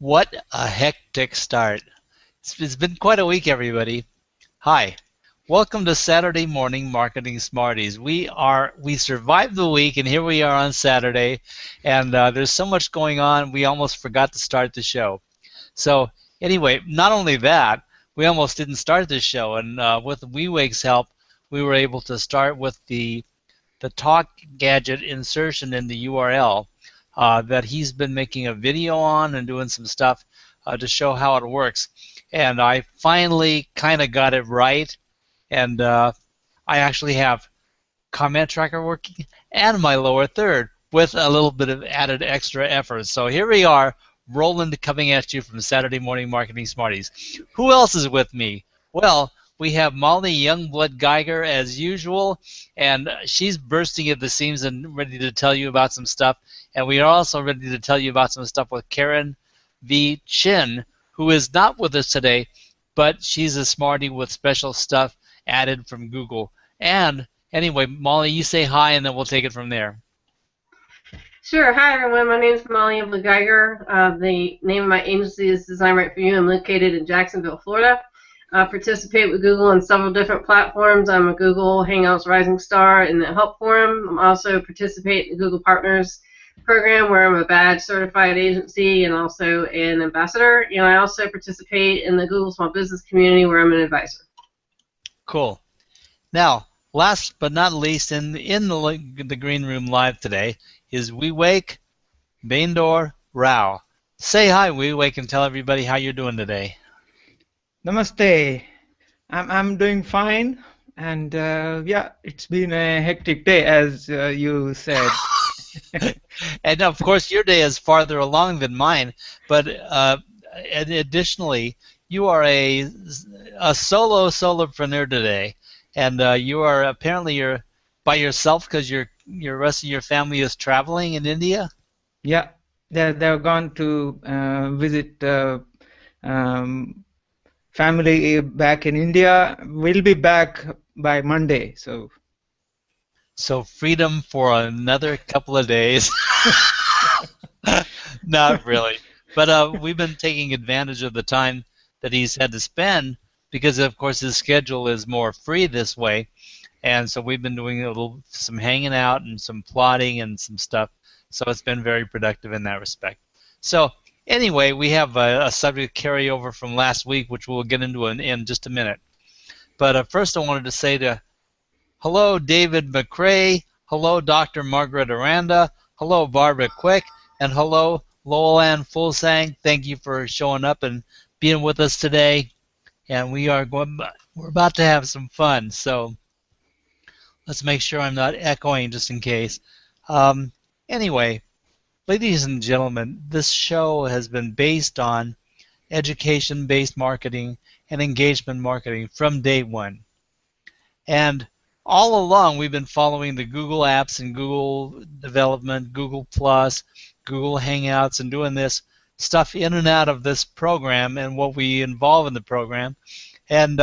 What a hectic start. It's been quite a week, everybody. Hi. Welcome to Saturday Morning Marketing Smarties. We survived the week, and here we are on Saturday, and there's so much going on, we almost forgot to start the show. So anyway, not only that, we almost didn't start the show, and with WeWake's help, we were able to start with the talk gadget insertion in the URL that he's been making a video on and doing some stuff to show how it works. And I finally kind of got it right, and I actually have comment tracker working and my lower third with a little bit of added extra effort. So here we are, Roland coming at you from Saturday Morning Marketing Smarties. Who else is with me? Well, we have Molly Youngblood Geiger as usual, and she's bursting at the seams and ready to tell you about some stuff. And we are also ready to tell you about some stuff with Karen V. Chin, who is not with us today, but she's a smarty with special stuff added from Google. And anyway, Molly, you say hi, and then we'll take it from there. Sure. Hi, everyone. My name is Molly and Vivek. The name of my agency is Design Right For You. I'm located in Jacksonville, Florida. I participate with Google on several different platforms. I'm a Google Hangouts Rising Star in the Help Forum. I'm also participate in the Google Partners program where I'm a badge certified agency and also an ambassador. And I also participate in the Google Small Business community where I'm an advisor. Cool. Now, last but not least, in the green room live today is WeWake Baindor Rao. Say hi, WeWake, and tell everybody how you're doing today. Namaste. I'm doing fine, and yeah, it's been a hectic day, as you said. And of course, your day is farther along than mine. But additionally, you are a solopreneur today, and you are apparently you're by yourself because your rest of your family is traveling in India. Yeah, they're gone to visit family back in India. We'll be back by Monday, so. So freedom for another couple of days. Not really. But we've been taking advantage of the time that he's had to spend because, of course, his schedule is more free this way. And so we've been doing some hanging out and some plotting and some stuff. So it's been very productive in that respect. So anyway, we have a subject carryover from last week, which we'll get into in just a minute. But first I wanted to say hello, David McCrae. Hello, Dr. Margaret Aranda. Hello, Barbara Quick. And hello, Lowell Ann Fulsang. Thank you for showing up and being with us today. And we're about to have some fun. So let's make sure I'm not echoing just in case. Anyway, ladies and gentlemen, this show has been based on education-based marketing and engagement marketing from day one. And all along, we've been following the Google apps and Google development, Google Plus, Google Hangouts, and doing this stuff in and out of this program and what we involve in the program. And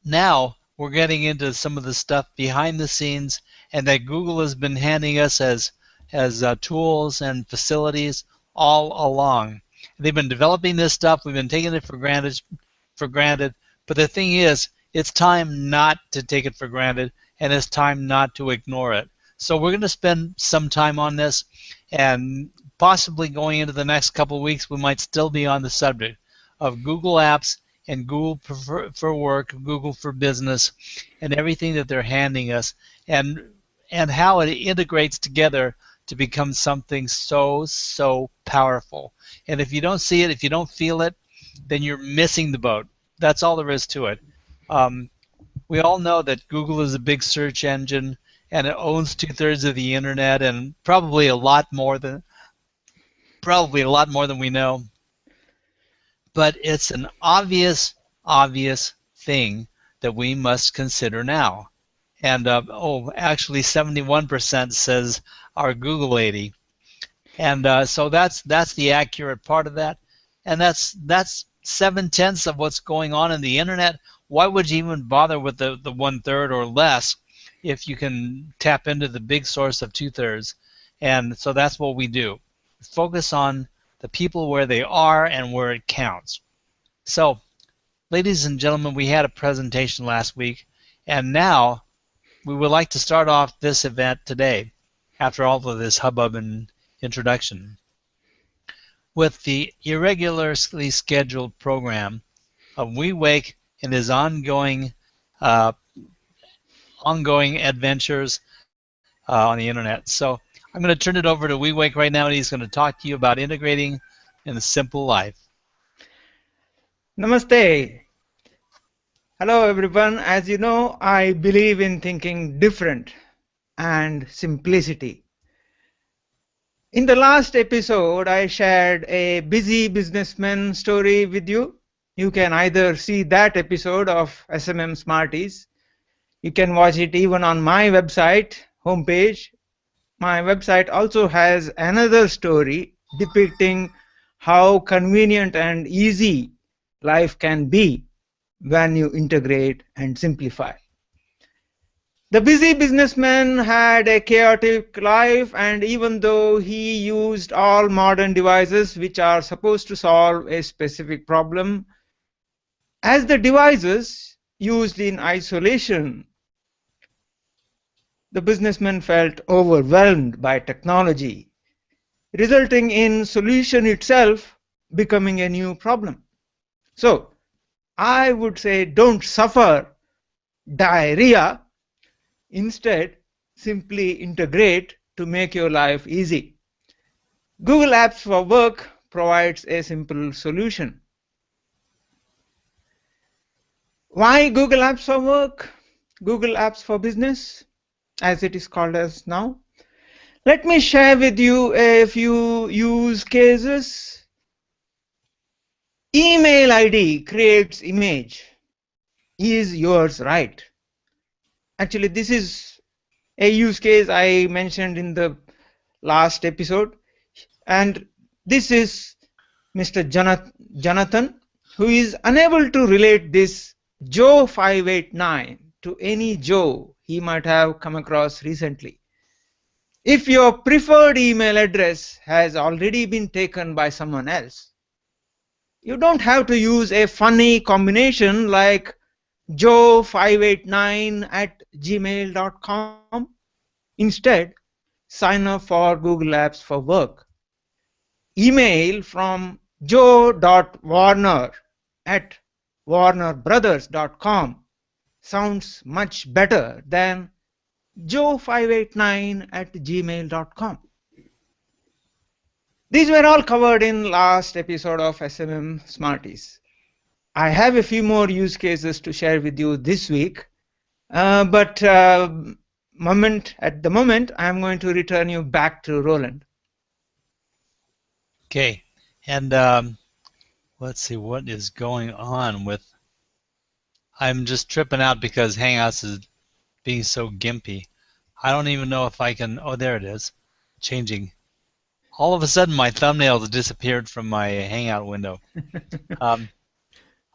now we're getting into some of the stuff behind the scenes and that Google has been handing us as tools and facilities all along. They've been developing this stuff. We've been taking it for granted. But the thing is, it's time not to take it for granted, and it's time not to ignore it. So we're going to spend some time on this, and possibly going into the next couple of weeks, we might still be on the subject of Google Apps and Google for Work, Google for Business, and everything that they're handing us, and how it integrates together to become something so powerful. And if you don't see it, if you don't feel it, then you're missing the boat. That's all there is to it. We all know that Google is a big search engine, and it owns 2/3 of the internet, and probably a lot more than we know. But it's an obvious thing that we must consider now. And actually 71% says our Google lady. And so that's the accurate part of that. And that's 7/10 of what's going on in the internet. Why would you even bother with the 1/3 or less if you can tap into the big source of 2/3? And so that's what we do. Focus on the people where they are and where it counts. So, ladies and gentlemen, we had a presentation last week, and now we would like to start off this event today, after all of this hubbub and introduction, with the irregularly scheduled program of Wake and his uh, ongoing adventures on the internet. So I'm going to turn it over to Wake right now, and he's going to talk to you about integrating in a simple life. Namaste. Hello, everyone. As you know, I believe in thinking different and simplicity. In the last episode, I shared a busy businessman story with you. You can either see that episode of SMM Smarties. You can watch it even on my website homepage. My website also has another story depicting how convenient and easy life can be when you integrate and simplify. The busy businessman had a chaotic life, and even though he used all modern devices which are supposed to solve a specific problem, as the devices used in isolation, the businessman felt overwhelmed by technology, resulting in solution itself becoming a new problem. So I would say don't suffer diarrhea. Instead, simply integrate to make your life easy. Google Apps for Work provides a simple solution. Why Google Apps for Work? Google Apps for Business, as it is called as now. Let me share with you a few use cases. Email ID creates image. Is yours right? Actually, this is a use case I mentioned in the last episode, and this is Mr. Jonathan, who is unable to relate this Joe 589 to any Joe he might have come across recently. If your preferred email address has already been taken by someone else, you don't have to use a funny combination like joe589@gmail.com. Instead, sign up for Google Apps for Work. Email from joe.warner@warnerbrothers.com sounds much better than joe589@gmail.com. These were all covered in last episode of SMM Smarties. I have a few more use cases to share with you this week, but at the moment, I'm going to return you back to Roland. Okay, and let's see what is going on with. I'm just tripping out because Hangouts is being so gimpy. I don't even know if I can. Oh, there it is, changing. All of a sudden, my thumbnails disappeared from my Hangout window.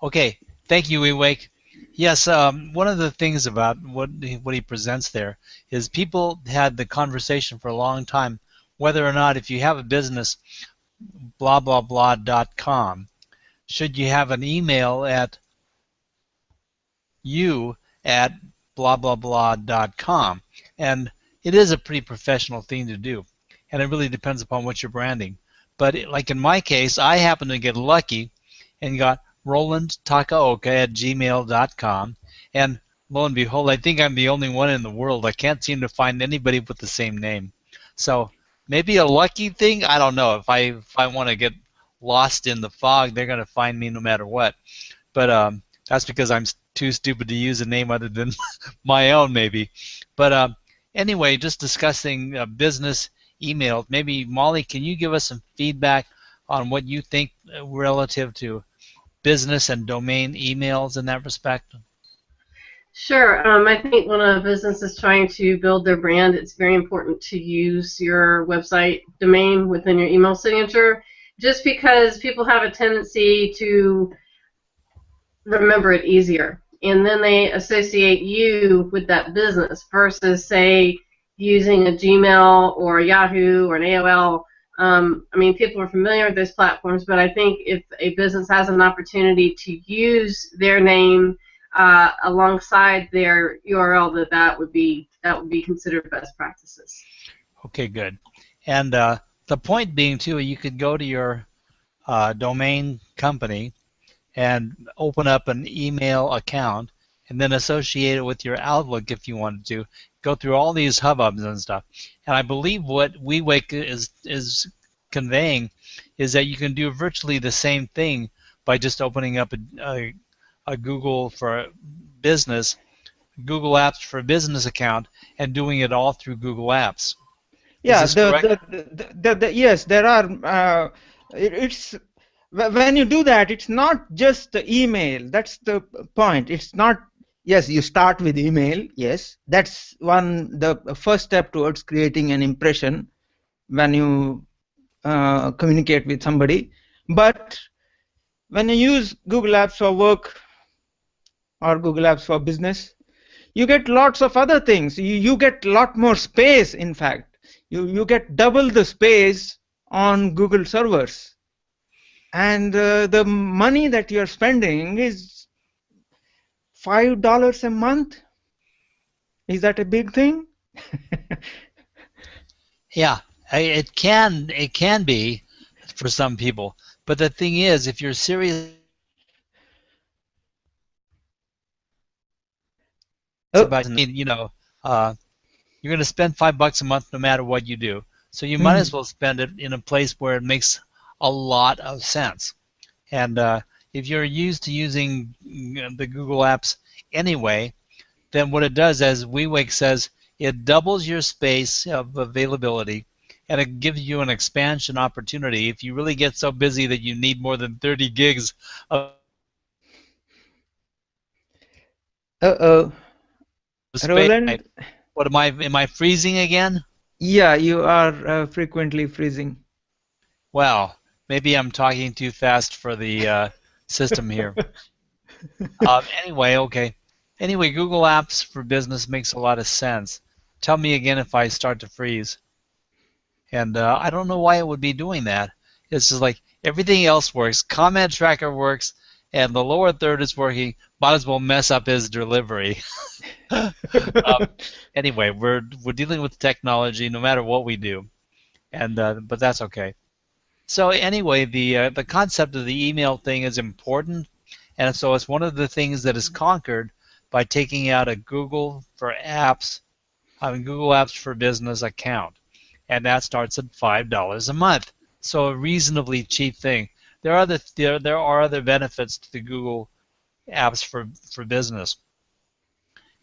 Okay, thank you, Wake. Yes, one of the things about what he presents there is people had the conversation for a long time whether or not if you have a business, blah blah blah.com, should you have an email at blah blah blah.com, and it is a pretty professional thing to do, and it really depends upon what you're branding. But like in my case, I happened to get lucky and got rolandtakaoka@gmail.com, and lo and behold, I think I'm the only one in the world. I can't seem to find anybody with the same name. So maybe a lucky thing. I don't know. If I want to get lost in the fog, they're going to find me no matter what. But that's because I'm too stupid to use a name other than my own, maybe. But anyway, just discussing business emails. Maybe Molly, can you give us some feedback on what you think relative to business and domain emails in that respect? Sure. I think when a business is trying to build their brand, it's very important to use your website domain within your email signature, just because people have a tendency to remember it easier. And then they associate you with that business versus, say, using a Gmail or a Yahoo or an AOL I mean, people are familiar with those platforms, but I think if a business has an opportunity to use their name alongside their URL, that would be considered best practices. Okay, good. And the point being, too, you could go to your domain company and open up an email account and then associate it with your Outlook if you wanted to. Go through all these hubbubs and stuff. And I believe what WeWake is conveying is that you can do virtually the same thing by just opening up a Google for business, Google Apps for business account, and doing it all through Google Apps. Is Yeah, this correct? yes, there are. It's when you do that, it's not just the email. That's the point. It's not. Yes, you start with email. Yes, that's the first step towards creating an impression when you communicate with somebody. But when you use Google Apps for work or Google Apps for business, you get lots of other things. You get a lot more space, in fact. You get double the space on Google servers. And the money that you're spending is $5 a month. Is that a big thing? Yeah, it can be for some people. But the thing is, if you're serious Oh, about, you're going to spend $5 a month no matter what you do. So you might as mhm. well spend it in a place where it makes a lot of sense. And if you're used to using the Google Apps anyway, then what it does, as WeWake says, it doubles your space of availability, and it gives you an expansion opportunity. If you really get so busy that you need more than 30 gigs of Uh-oh. space, Roland? what am I freezing again? Yeah, you are frequently freezing. Well, maybe I'm talking too fast for the system here. Anyway, okay. Anyway, Google Apps for Business makes a lot of sense. Tell me again if I start to freeze. And I don't know why it would be doing that. It's just like everything else works. Comment tracker works, and the lower third is working. Might as well mess up his delivery. Anyway, we're dealing with technology no matter what we do, and but that's okay. So anyway, the concept of the email thing is important, and so it's one of the things that is conquered by taking out a Google for Apps, Google Apps for Business account, and that starts at $5 a month. So a reasonably cheap thing. There are other benefits to the Google Apps for Business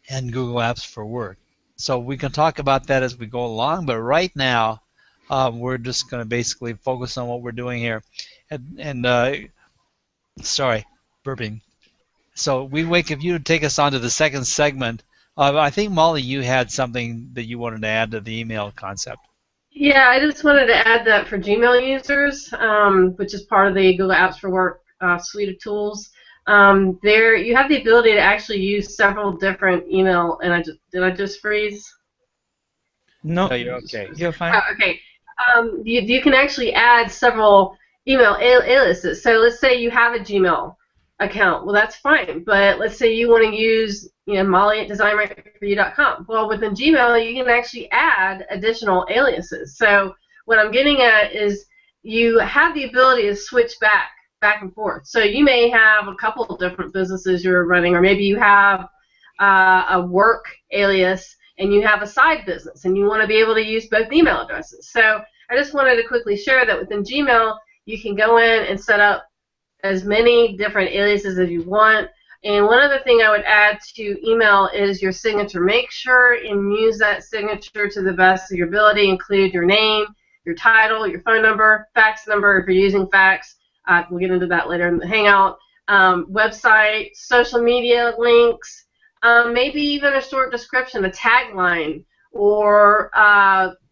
and Google Apps for Work. So we can talk about that as we go along, but right now we're just going to basically focus on what we're doing here. And sorry, burping. So WeWake, if you would take us on to the second segment, I think Molly, you had something that you wanted to add to the email concept. Yeah, I just wanted to add that for Gmail users, which is part of the Google Apps for Work suite of tools, there you have the ability to actually use several different email. And did I just freeze? No, No, you're okay. you're fine. Okay. You can actually add several email aliases. So let's say you have a Gmail account. Well, that's fine. But let's say you want to use Molly at designwriteforyou.com. Well, within Gmail, you can actually add additional aliases. So what I'm getting at is you have the ability to switch back and forth. So you may have a couple of different businesses you're running, or maybe you have a work alias and you have a side business and you want to be able to use both email addresses. So I just wanted to quickly share that within Gmail, you can go in and set up as many different aliases as you want. And one other thing I would add to email is your signature. Make sure and use that signature to the best of your ability. Include your name, your title, your phone number, fax number if you're using fax. We'll get into that later in the Hangout. Website, social media links, maybe even a short description, a tagline, or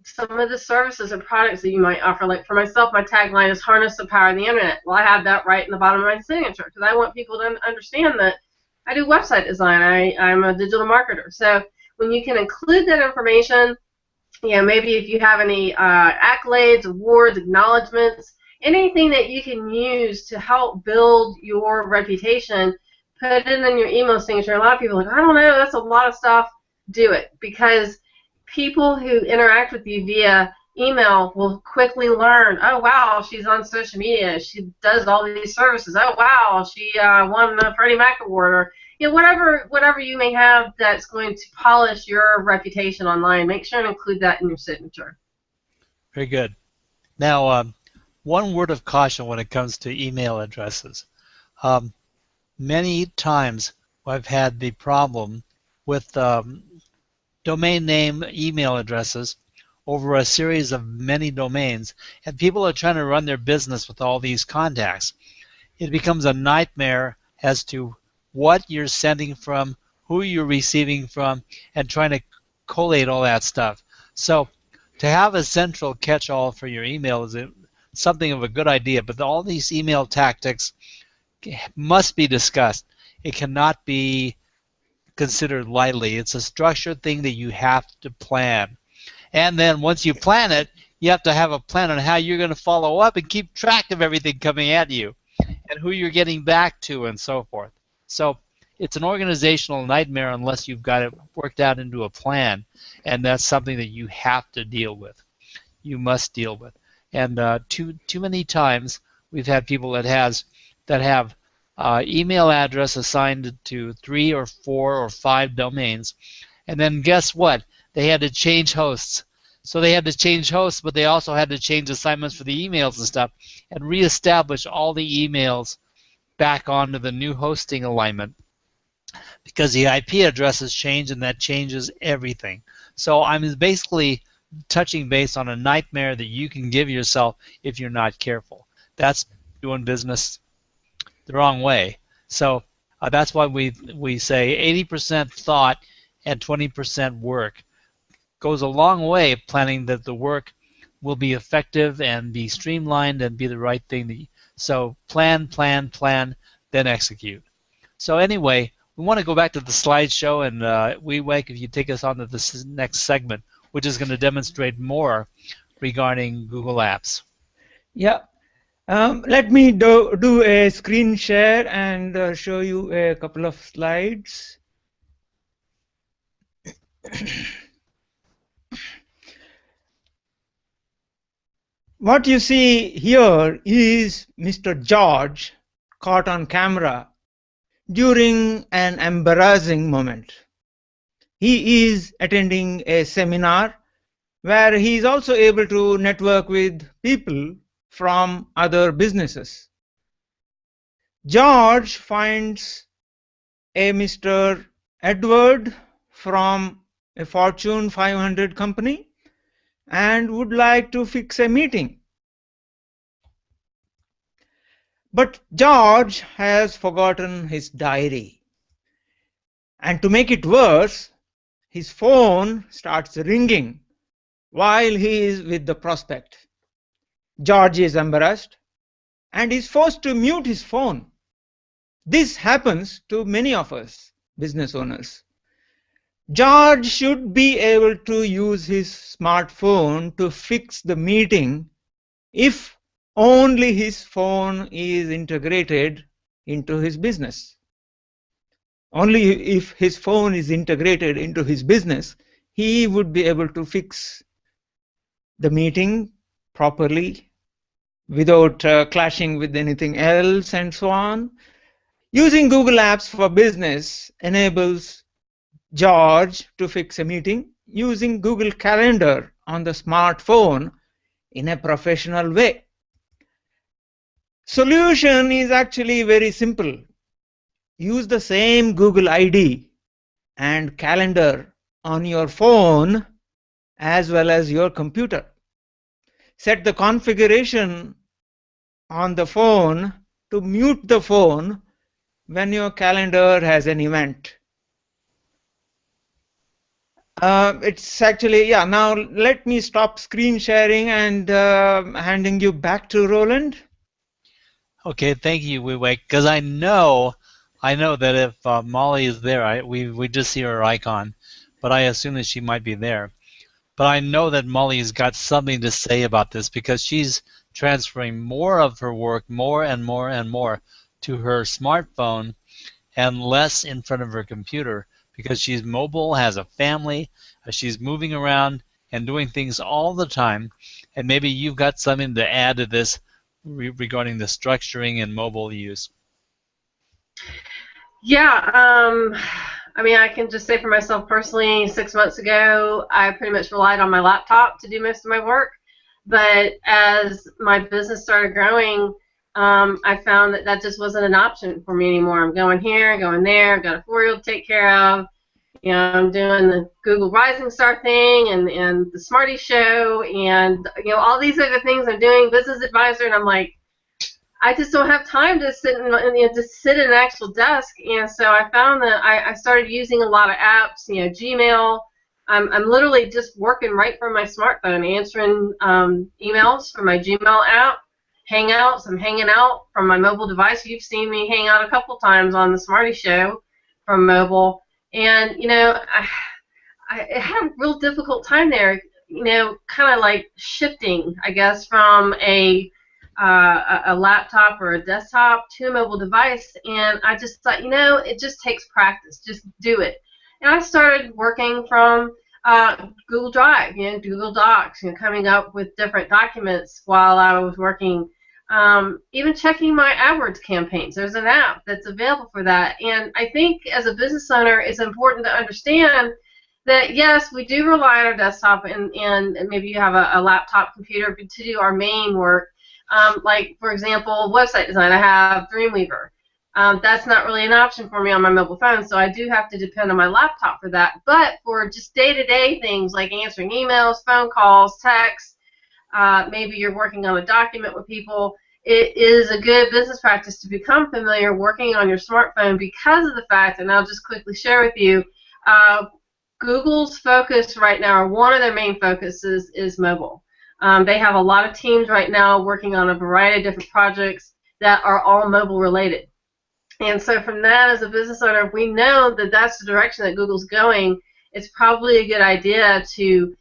some of the services and products that you might offer. Like for myself, my tagline is harness the power of the internet. Well, I have that right in the bottom of my signature because I want people to understand that I do website design. I'm a digital marketer. So when you can include that information maybe if you have any accolades, awards, acknowledgments, anything that you can use to help build your reputation, put it in your email signature. A lot of people are like, I don't know, that's a lot of stuff. Do it, because people who interact with you via email will quickly learn, oh wow, she's on social media, she does all these services, oh wow, she won the Freddie Mac award, or whatever you may have that's going to polish your reputation online. Make sure and include that in your signature. Very good. Now, one word of caution when it comes to email addresses. Many times I've had the problem with domain name email addresses over a series of many domains, and people are trying to run their business with all these contacts. It becomes a nightmare as to what you're sending from, who you're receiving from, and trying to collate all that stuff. So to have a central catch-all for your email is something of a good idea, but all these email tactics must be discussed. It cannot be considered lightly. It's a structured thing that you have to plan. And then once you plan it, you have to have a plan on how you're going to follow up and keep track of everything coming at you and who you're getting back to and so forth. So it's an organizational nightmare unless you've got it worked out into a plan, and that's something that you have to deal with. You must deal with. And too many times we've had people that have email address assigned to 3 or 4 or 5 domains, and then guess what? They had to change hosts. So they had to change hosts, but they also had to change assignments for the emails and stuff and reestablish all the emails back onto the new hosting alignment because the IP addresses change, and that changes everything. So I'm basically touching base on a nightmare that you can give yourself if you're not careful. That's doing business the wrong way. So that's why we say 80% thought and 20% work. Goes a long way of planning that the work will be effective and be streamlined and be the right thing. So plan, plan, plan, then execute. So anyway, we want to go back to the slideshow, and Vivek, if you take us on to this next segment, which is going to demonstrate more regarding Google Apps. Yeah. Let me do a screen share and show you a couple of slides. What you see here is Mr. George caught on camera during an embarrassing moment. He is attending a seminar where he is also able to network with people from other businesses. George finds a Mr. Edward from a Fortune 500 company and would like to fix a meeting. But George has forgotten his diary. And to make it worse, his phone starts ringing while he is with the prospect. George is embarrassed and is forced to mute his phone. This happens to many of us business owners. George should be able to use his smartphone to fix the meeting if only his phone is integrated into his business. Only if his phone is integrated into his business, he would be able to fix the meeting properly without clashing with anything else and so on. Using Google Apps for Business enables George to fix a meeting using Google Calendar on the smartphone in a professional way. Solution is actually very simple. Use the same Google ID and calendar on your phone as well as your computer. Set the configuration on the phone to mute the phone when your calendar has an event. It's actually, yeah, now let me stop screen sharing and handing you back to Roland. Okay, thank you, Vivek, because I know that if Molly is there, we just see her icon, but I assume that she might be there. but I know that Molly's got something to say about this because she's transferring more of her work, more and more and more, to her smartphone and less in front of her computer because she's mobile, has a family, she's moving around and doing things all the time. And maybe you've got something to add to this regarding the structuring and mobile use. Yeah, I mean, I can just say for myself personally, 6 months ago, I pretty much relied on my laptop to do most of my work. But as my business started growing, I found that that just wasn't an option for me anymore. I'm going here, going there. I've got a 4-year-old to take care of. You know, I'm doing the Google Rising Star thing and the Smarties show and, you know, all these other things I'm doing, business advisor, and I'm like, I just don't have time to sit at an actual desk. And so I found that I started using a lot of apps, you know, Gmail. I'm literally just working right from my smartphone, answering emails from my Gmail app, Hangouts. I'm hanging out from my mobile device. You've seen me hang out a couple times on the Smarty Show from mobile. And, you know, I had a real difficult time there, you know, kind of like shifting, I guess, from a laptop or a desktop to a mobile device, and I just thought, you know, it just takes practice. Just do it. And I started working from Google Drive, you know, Google Docs, you know, coming up with different documents while I was working. Even checking my AdWords campaigns. There's an app that's available for that. And I think as a business owner, it's important to understand that, yes, we do rely on our desktop and maybe you have a laptop computer to do our main work. Like, for example, website design. I have Dreamweaver. That's not really an option for me on my mobile phone, so I do have to depend on my laptop for that. But for just day-to-day things like answering emails, phone calls, texts, maybe you're working on a document with people, it is a good business practice to become familiar working on your smartphone because of the fact, and I'll just quickly share with you, Google's focus right now, or one of their main focuses, is mobile. They have a lot of teams right now working on a variety of different projects that are all mobile related. And so from that, as a business owner, if we know that that's the direction that Google's going, it's probably a good idea to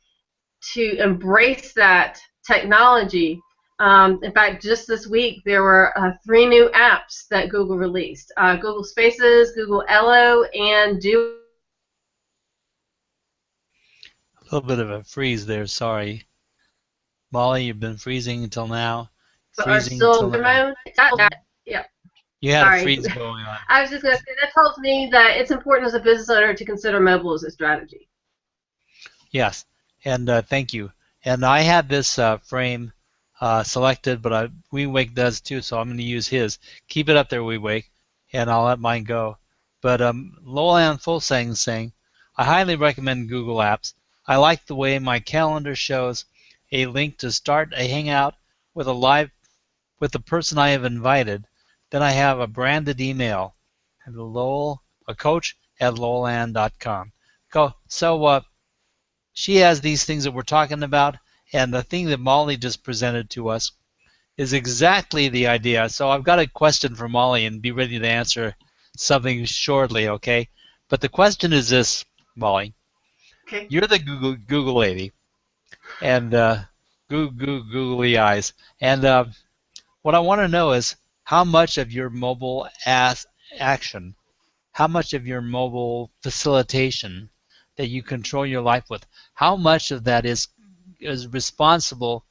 embrace that technology. In fact, just this week, there were 3 new apps that Google released. Google Spaces, Google Elo, and Duo. A little bit of a freeze there, sorry. Molly, you've been freezing until now. Are Freezing still until now. yeah. You had Sorry. a freeze going on. I was just going to say, that tells me that it's important as a business owner to consider mobile as a strategy. Yes, and thank you. And I had this frame selected, but WeWake does too, so I'm going to use his. Keep it up there, WeWake, and I'll let mine go. But Lolan Fulsang is saying, I highly recommend Google Apps. I like the way my calendar shows a link to start a hangout with the person I have invited. Then I have a branded email at a coach at lolan.com. So she has these things that we're talking about, and the thing that Molly just presented to us is exactly the idea. So I've got a question for Molly, and be ready to answer something shortly, okay? But the question is this, Molly. Okay. You're the Google lady, and googly eyes. And what I want to know is how much of your mobile action, how much of your mobile facilitation that you control your life with, how much of that is responsible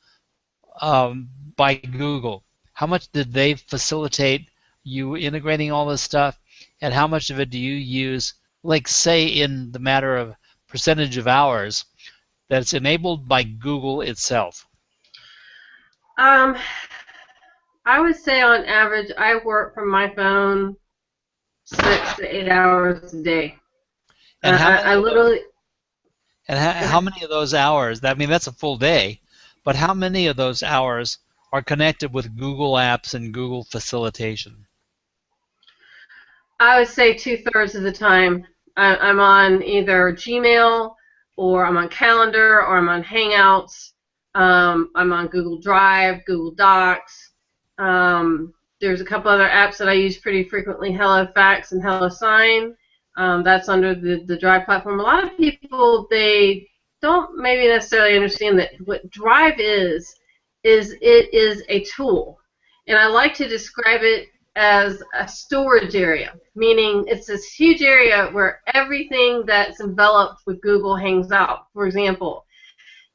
by Google? How much did they facilitate you integrating all this stuff, and how much of it do you use, like say in the matter of percentage of hours, that's enabled by Google itself? I would say on average, I work from my phone 6 to 8 hours a day. And I literally. And how many of those hours? I mean, that's a full day, but how many of those hours are connected with Google Apps and Google Facilitation? I would say 2/3 of the time I'm on either Gmail, or I'm on Calendar, or I'm on Hangouts. I'm on Google Drive, Google Docs. There's a couple other apps that I use pretty frequently, HelloFax and HelloSign. That's under the Drive platform. A lot of people, they don't maybe necessarily understand that what Drive is it is a tool. And I like to describe it as a storage area, meaning it's this huge area where everything that's enveloped with Google hangs out. For example,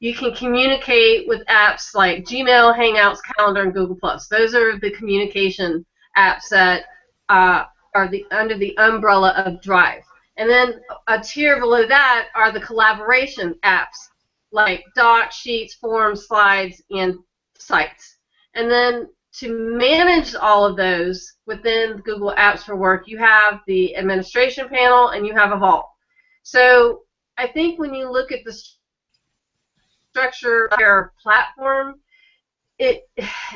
you can communicate with apps like Gmail, Hangouts, Calendar, and Google+. Those are the communication apps that are under the umbrella of Drive. And then a tier below that are the collaboration apps like Docs, Sheets, Forms, Slides, and Sites. And then to manage all of those within Google Apps for Work, you have the administration panel and you have a vault. So I think when you look at the structure of your platform, it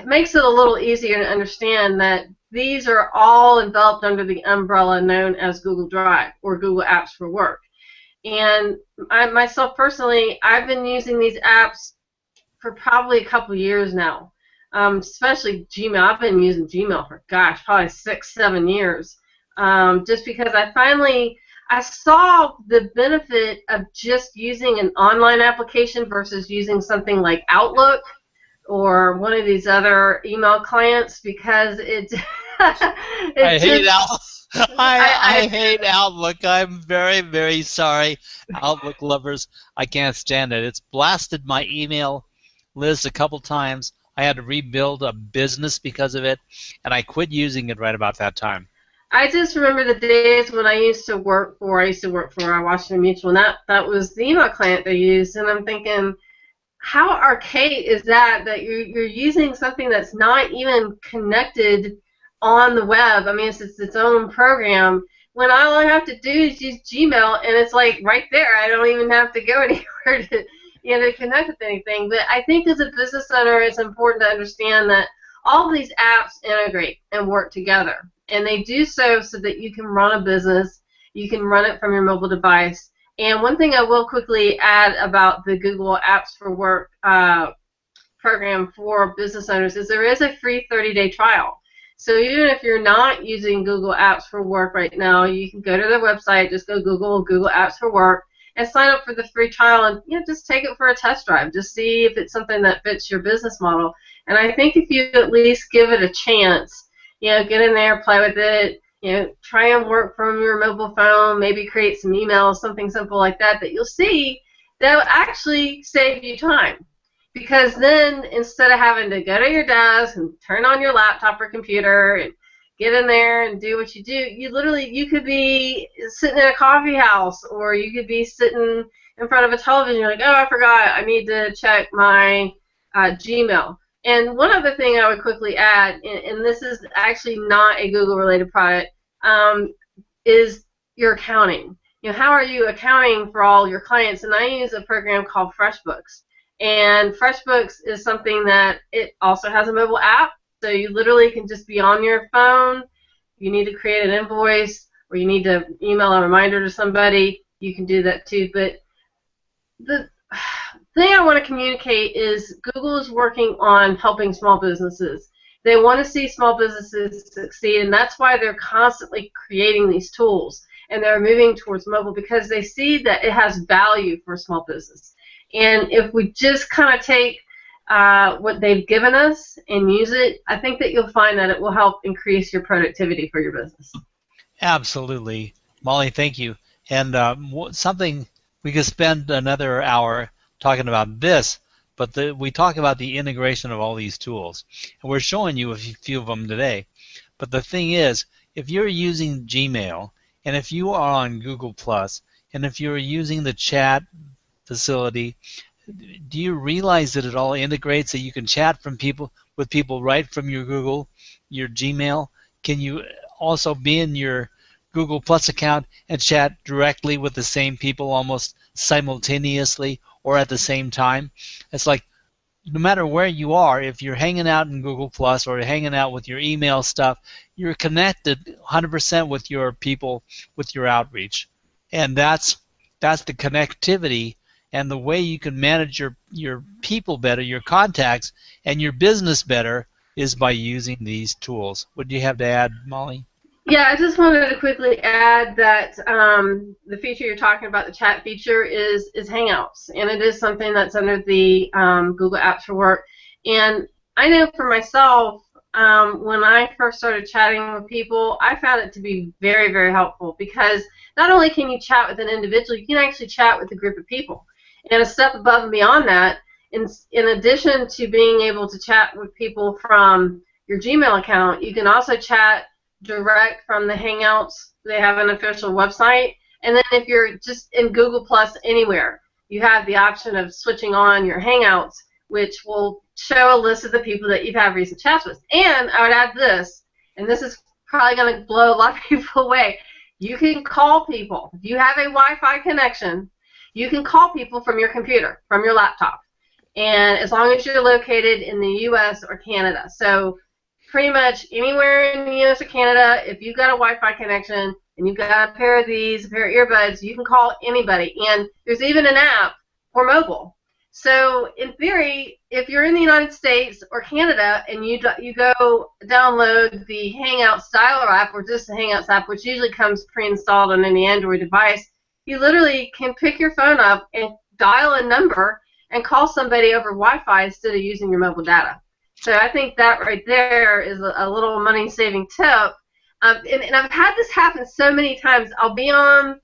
makes it a little easier to understand that these are all enveloped under the umbrella known as Google Drive or Google Apps for Work. And I myself personally, I've been using these apps for probably a couple years now, especially Gmail. I've been using Gmail for, gosh, probably 6-7 years, just because I saw the benefit of just using an online application versus using something like Outlook or one of these other email clients, because it I hate Outlook. I hate Outlook. I'm very, very sorry, Outlook lovers. I can't stand it. It's blasted my email list a couple times. I had to rebuild a business because of it, and I quit using it right about that time. I just remember the days when I used to work for Washington Mutual, and that was the email client they used, and I'm thinking, how archaic is that you're using something that's not even connected on the web? I mean, it's its own program, when all I have to do is use Gmail, and it's like right there. I don't even have to go anywhere to connect with anything. But I think as a business owner, it's important to understand that all of these apps integrate and work together. And they do so that you can run a business, you can run it from your mobile device. And one thing I will quickly add about the Google Apps for Work program for business owners is there is a free 30-day trial. So even if you're not using Google Apps for Work right now, you can go to their website, just go Google Apps for Work, and sign up for the free trial, and just take it for a test drive. Just see if it's something that fits your business model. And I think if you at least give it a chance, get in there, play with it, try and work from your mobile phone, maybe create some emails, something simple like that, that you'll see that will actually save you time. Because then instead of having to go to your desk and turn on your laptop or computer and get in there and do what you do, you could be sitting in a coffee house, or you could be sitting in front of a television. You're like, oh, I forgot, I need to check my Gmail. And one other thing I would quickly add, and this is actually not a Google-related product, is your accounting. How are you accounting for all your clients? And I use a program called FreshBooks. And FreshBooks is something that it also has a mobile app, so you literally can just be on your phone. You need to create an invoice, or you need to email a reminder to somebody, you can do that too. But the thing I want to communicate is Google is working on helping small businesses. They want to see small businesses succeed, and that's why they're constantly creating these tools, and they're moving towards mobile because they see that it has value for a small business. And if we just kind of take what they've given us and use it, I think that you'll find that it will help increase your productivity for your business. Absolutely. Molly, thank you. And something, we could spend another hour talking about this, but we talk about the integration of all these tools. And we're showing you a few of them today. But the thing is, if you're using Gmail, and if you are on Google+, and if you're using the chat facility, do you realize that it all integrates, that you can chat with people right from your Gmail? Can you also be in your Google Plus account and chat directly with the same people almost simultaneously or at the same time? It's like no matter where you are, if you're hanging out in Google Plus or hanging out with your email stuff, you're connected 100% with your people, with your outreach. And that's the connectivity. And the way you can manage your people better, your contacts, and your business better is by using these tools. What do you have to add, Molly? Yeah, I just wanted to quickly add that the feature you're talking about, the chat feature, is Hangouts, and it is something that's under the Google Apps for Work. And I know for myself, when I first started chatting with people, I found it to be very, very helpful because not only can you chat with an individual, you can actually chat with a group of people. And a step above and beyond that, in addition to being able to chat with people from your Gmail account, you can also chat direct from the Hangouts. They have an official website. And then if you're just in Google Plus anywhere, you have the option of switching on your Hangouts, which will show a list of the people that you've had recent chats with. And I would add this, and this is probably going to blow a lot of people away. You can call people. If you have a Wi-Fi connection, you can call people from your computer, from your laptop. And as long as you're located in the U.S. or Canada. So pretty much anywhere in the U.S. or Canada, if you've got a Wi-Fi connection and you've got a pair of earbuds, you can call anybody. And there's even an app for mobile. So in theory, if you're in the United States or Canada and you go download the Hangouts Dialer app or just the Hangouts app, which usually comes pre-installed on any Android device, you literally can pick your phone up and dial a number and call somebody over Wi-Fi instead of using your mobile data. So I think that right there is a little money-saving tip. And I've had this happen so many times. I'll be on,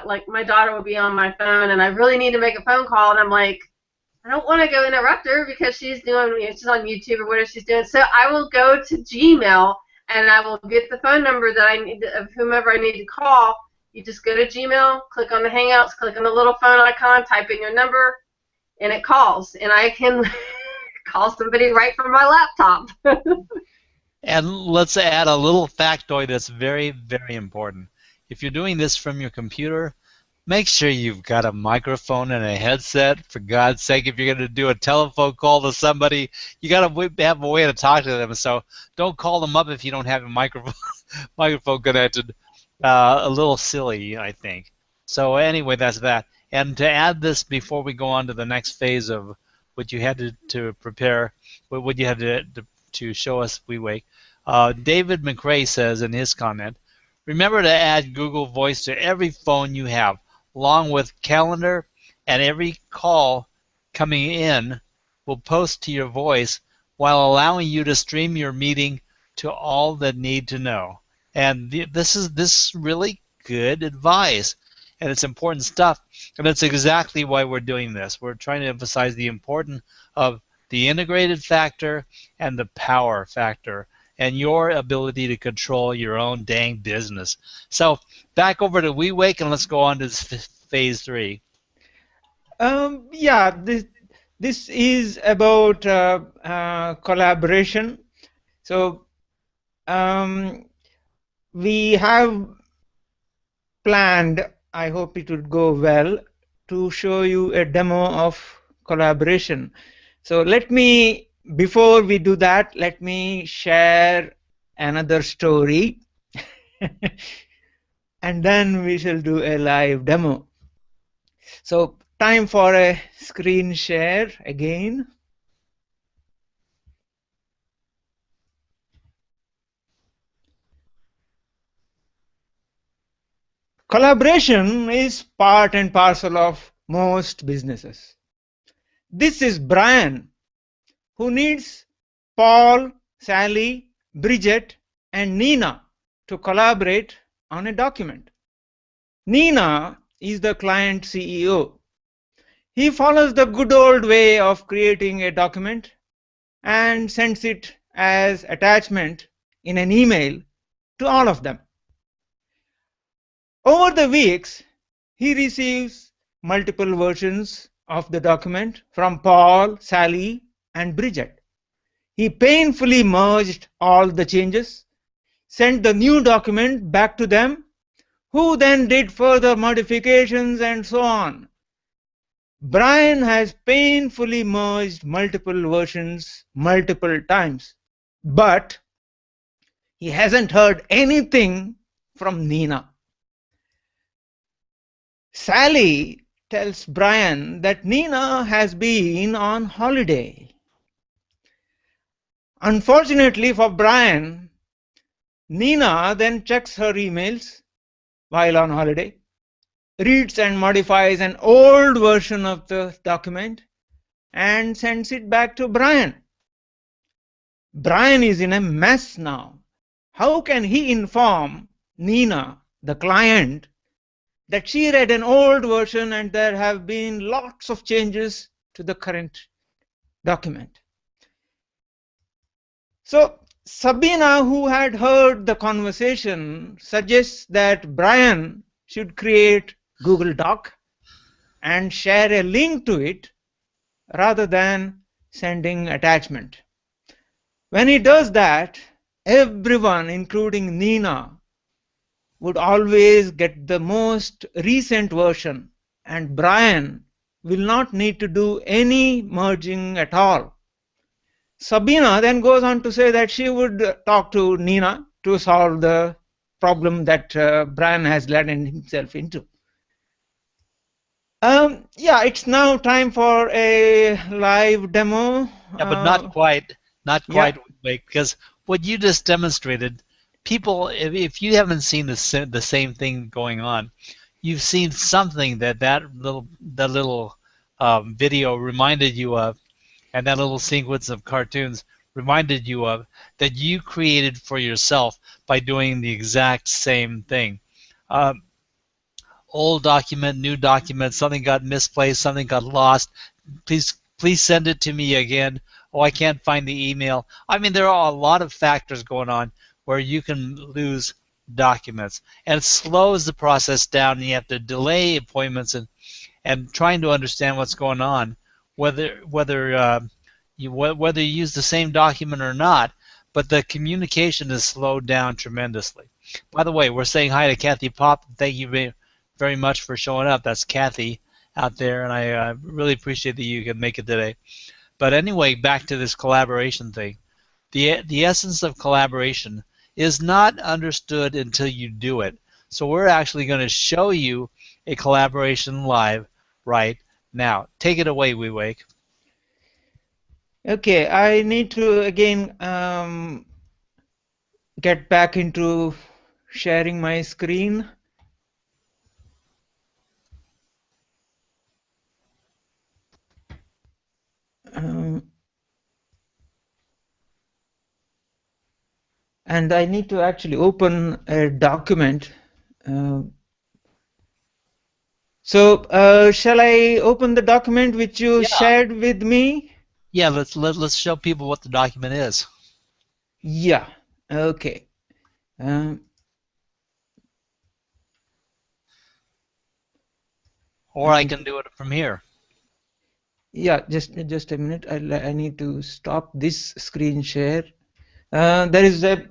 like my daughter will be on my phone, and I really need to make a phone call, and I'm like, I don't want to go interrupt her because she's on YouTube or whatever she's doing. So I will go to Gmail, and I will get the phone number that I need of whomever I need to call. You just go to Gmail, click on the Hangouts, click on the little phone icon, type in your number, and it calls, and I can call somebody right from my laptop. And let's add a little factoid that's very, very important. If you're doing this from your computer, make sure you've got a microphone and a headset. For God's sake, if you're going to do a telephone call to somebody, you got to have a way to talk to them. So don't call them up if you don't have a microphone connected. A little silly, I think. So anyway, that's that. And to add this before we go on to the next phase of what you had to prepare, what you had to show us WeWake, David McRae says in his comment, remember to add Google Voice to every phone you have, along with calendar, and every call coming in will post to your voice while allowing you to stream your meeting to all that need to know. And this is really good advice, and it's important stuff, and that's exactly why we're doing this. We're trying to emphasize the importance of the integrated factor and the power factor and your ability to control your own dang business. So back over to WeWake, and let's go on to phase 3. Yeah, this is about collaboration. So we have planned, I hope it would go well, to show you a demo of collaboration. So before we do that, let me share another story and then we shall do a live demo. So time for a screen share again. Collaboration is part and parcel of most businesses. This is Brian, who needs Paul, Sally, Bridget, and Nina to collaborate on a document. Nina is the client CEO. He follows the good old way of creating a document and sends it as attachment in an email to all of them. Over the weeks, he receives multiple versions of the document from Paul, Sally, and Bridget. He painfully merged all the changes, sent the new document back to them, who then did further modifications and so on. Brian has painfully merged multiple versions multiple times, but he hasn't heard anything from Nina. Sally tells Brian that Nina has been on holiday. Unfortunately for Brian, Nina then checks her emails while on holiday, reads and modifies an old version of the document, and sends it back to Brian. Brian is in a mess now. How can he inform Nina, the client, that she read an old version and there have been lots of changes to the current document? So Sabina, who had heard the conversation, suggests that Brian should create Google Doc and share a link to it rather than sending attachment. When he does that, everyone, including Nina, would always get the most recent version, and Brian will not need to do any merging at all. Sabina then goes on to say that she would talk to Nina to solve the problem that Brian has led himself into. Yeah, it's now time for a live demo. Yeah, but not quite, Yeah. because what you just demonstrated, people, if you haven't seen the same thing going on, you've seen something that little video reminded you of, and that little sequence of cartoons reminded you of, that you created for yourself by doing the exact same thing. Old document, new document, something got misplaced, something got lost. Please send it to me again. Oh, I can't find the email. I mean, there are a lot of factors going on where you can lose documents, and it slows the process down, and you have to delay appointments and trying to understand what's going on, whether you use the same document or not. But the communication is slowed down tremendously. By the way, we're saying hi to Kathy Pop. Thank you very much for showing up. That's Kathy out there, and I really appreciate that you can make it today. But anyway, back to this collaboration thing. The essence of collaboration is not understood until you do it. So we're actually going to show you a collaboration live right now. Take it away, Vivek. Okay, I need to again get back into sharing my screen. And I need to actually open a document. So shall I open the document which you shared with me? Yeah, let's show people what the document is. Yeah. Okay. Or I can do it from here. Yeah, just a minute. I need to stop this screen share. There is a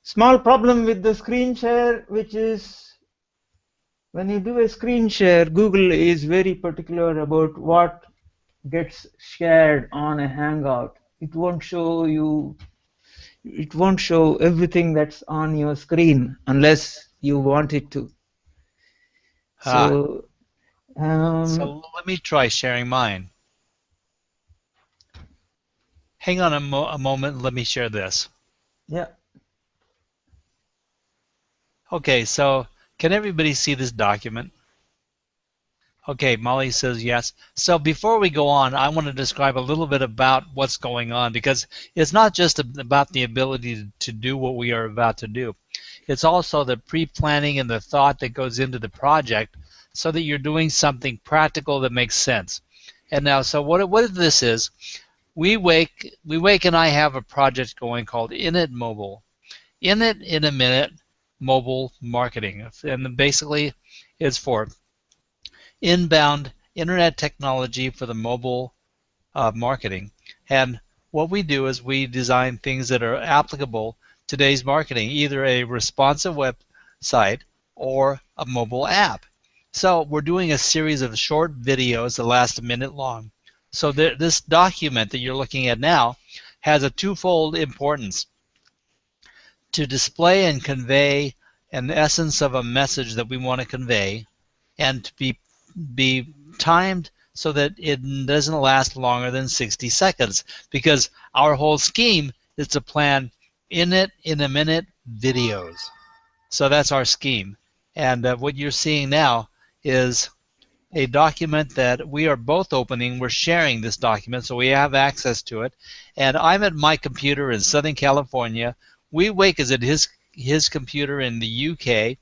small problem with the screen share, which is when you do a screen share, Google is very particular about what gets shared on a Hangout. It won't show everything that's on your screen unless you want it to. So let me try sharing mine. Hang on a moment. Let me share this. Yeah. Okay, so can everybody see this document? Okay, Molly says yes. So before we go on, I want to describe a little bit about what's going on, because it's not just about the ability to do what we are about to do. It's also the pre-planning and the thought that goes into the project so that you're doing something practical that makes sense. And now, so what this is, Vivek and I have a project going called Init Mobile. Init in a minute mobile marketing. And basically it's for inbound internet technology for the mobile marketing. And what we do is we design things that are applicable to today's marketing, either a responsive website or a mobile app. So we're doing a series of short videos that last a minute long. So this document that you're looking at now has a twofold importance: to display and convey an essence of a message that we want to convey, and to be timed so that it doesn't last longer than 60 seconds, because our whole scheme is to plan in a minute videos. So that's our scheme. And what you're seeing now is a document that we are both opening. We're sharing this document, so we have access to it. And I'm at my computer in Southern California. Wake is at his computer in the UK,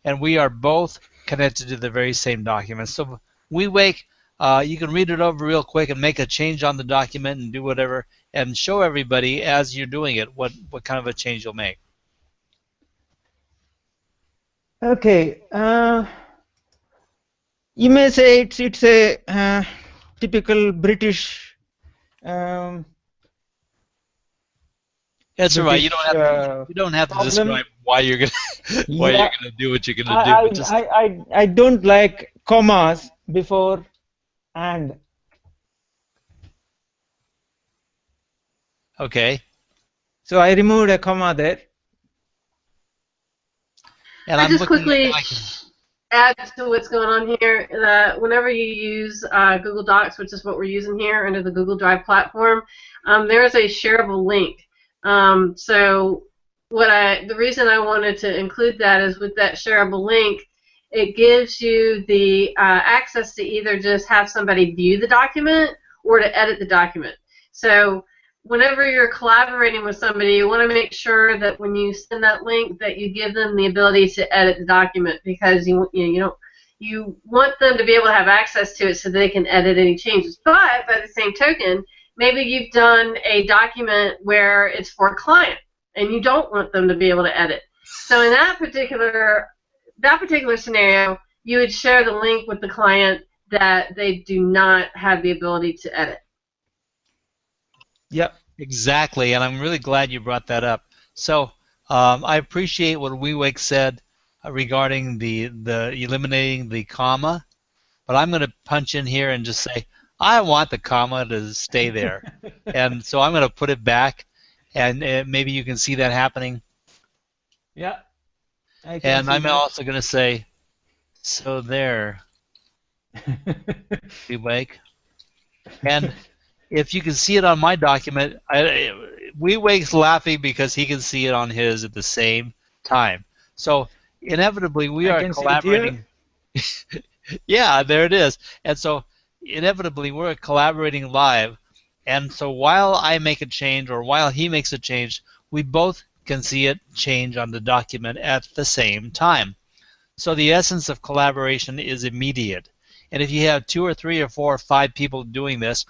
and we are both connected to the very same document. So Wake, you can read it over real quick and make a change on the document and do whatever, and show everybody as you're doing it what kind of a change you'll make. Okay. You may say it's a typical British. That's all right. You don't have to describe why you're gonna you're gonna do what you're gonna do. I don't like commas before and. Okay. So I removed a comma there. And I just quickly add to what's going on here that whenever you use Google Docs, which is what we're using here under the Google Drive platform, there is a shareable link. So the reason I wanted to include that is with that shareable link, it gives you the access to either just have somebody view the document or to edit the document. So whenever you're collaborating with somebody, you want to make sure that when you send that link that you give them the ability to edit the document, because you want them to be able to have access to it so they can edit any changes. But by the same token, maybe you've done a document where it's for a client and you don't want them to be able to edit. So in that particular scenario, you would share the link with the client that they do not have the ability to edit. Yep. Exactly, and I'm really glad you brought that up. So I appreciate what WeWake said regarding the eliminating the comma, but I'm going to punch in here and just say I want the comma to stay there, and so I'm going to put it back, and maybe you can see that happening. Yeah. And I'm also going to say, so there, WeWake, and if you can see it on my document, WeWake's laughing because he can see it on his at the same time. So inevitably we are collaborating. Yeah, there it is. And so inevitably we're collaborating live. And so while I make a change or while he makes a change, we both can see it change on the document at the same time. So the essence of collaboration is immediate. And if you have 2 or 3 or 4 or 5 people doing this,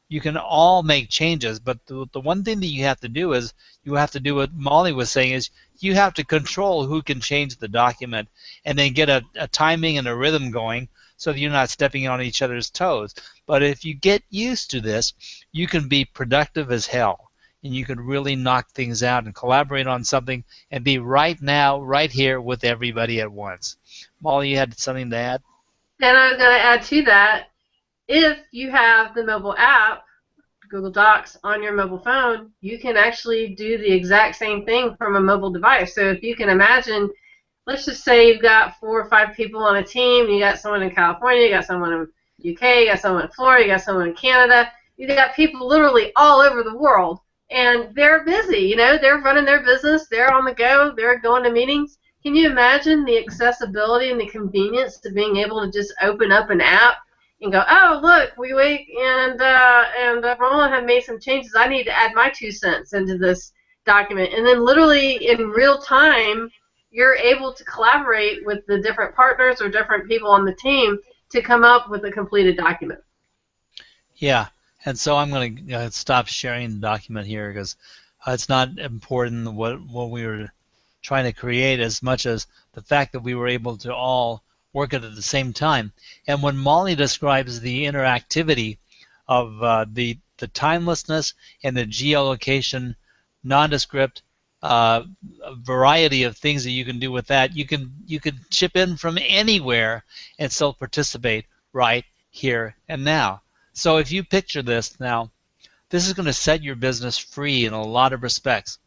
you can all make changes, but the one thing that you have to do is you have to do what Molly was saying is you have to control who can change the document and then get a timing and a rhythm going so that you're not stepping on each other's toes. But if you get used to this, you can be productive as hell and you can really knock things out and collaborate on something and be right now, right here with everybody at once. Molly, you had something to add? And I was going to add to that, if you have the mobile app, Google Docs, on your mobile phone, you can actually do the exact same thing from a mobile device. So if you can imagine, let's just say you've got 4 or 5 people on a team, you got someone in California, you got someone in UK, you got someone in Florida, you got someone in Canada, you got people literally all over the world, and they're busy, they're running their business, they're on the go, they're going to meetings. Can you imagine the accessibility and the convenience to being able to just open up an app and go, oh, look, WeWake and Roland have made some changes. I need to add my 2 cents into this document. And then literally in real time, you're able to collaborate with the different partners or different people on the team to come up with a completed document. Yeah, and so I'm going to stop sharing the document here because it's not important what we were trying to create as much as the fact that we were able to all work it at the same time. And when Molly describes the interactivity of the timelessness and the geolocation, nondescript variety of things that you can do with that, you can chip in from anywhere and still participate right here and now. So if you picture this now, this is going to set your business free in a lot of respects.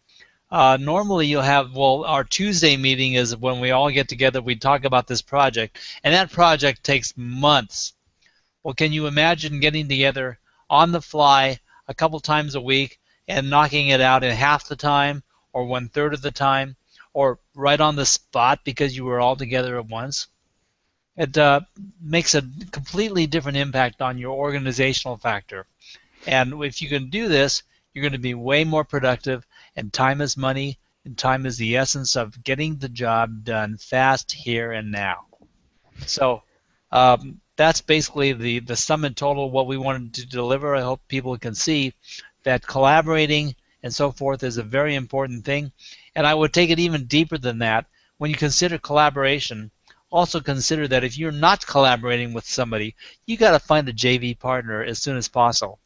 Normally you'll have, our Tuesday meeting is when we all get together, we talk about this project, and that project takes months. Well, can you imagine getting together on the fly a couple times a week and knocking it out in half the time or 1/3 of the time? or right on the spot because you were all together at once. It makes a completely different impact on your organizational factor. And if you can do this, you're going to be way more productive, and time is money, and time is the essence of getting the job done fast here and now. So that's basically the sum and total of what we wanted to deliver. I hope people can see that collaborating and so forth is a very important thing. And I would take it even deeper than that. When you consider collaboration, also consider that if you're not collaborating with somebody, you got to find a JV partner as soon as possible.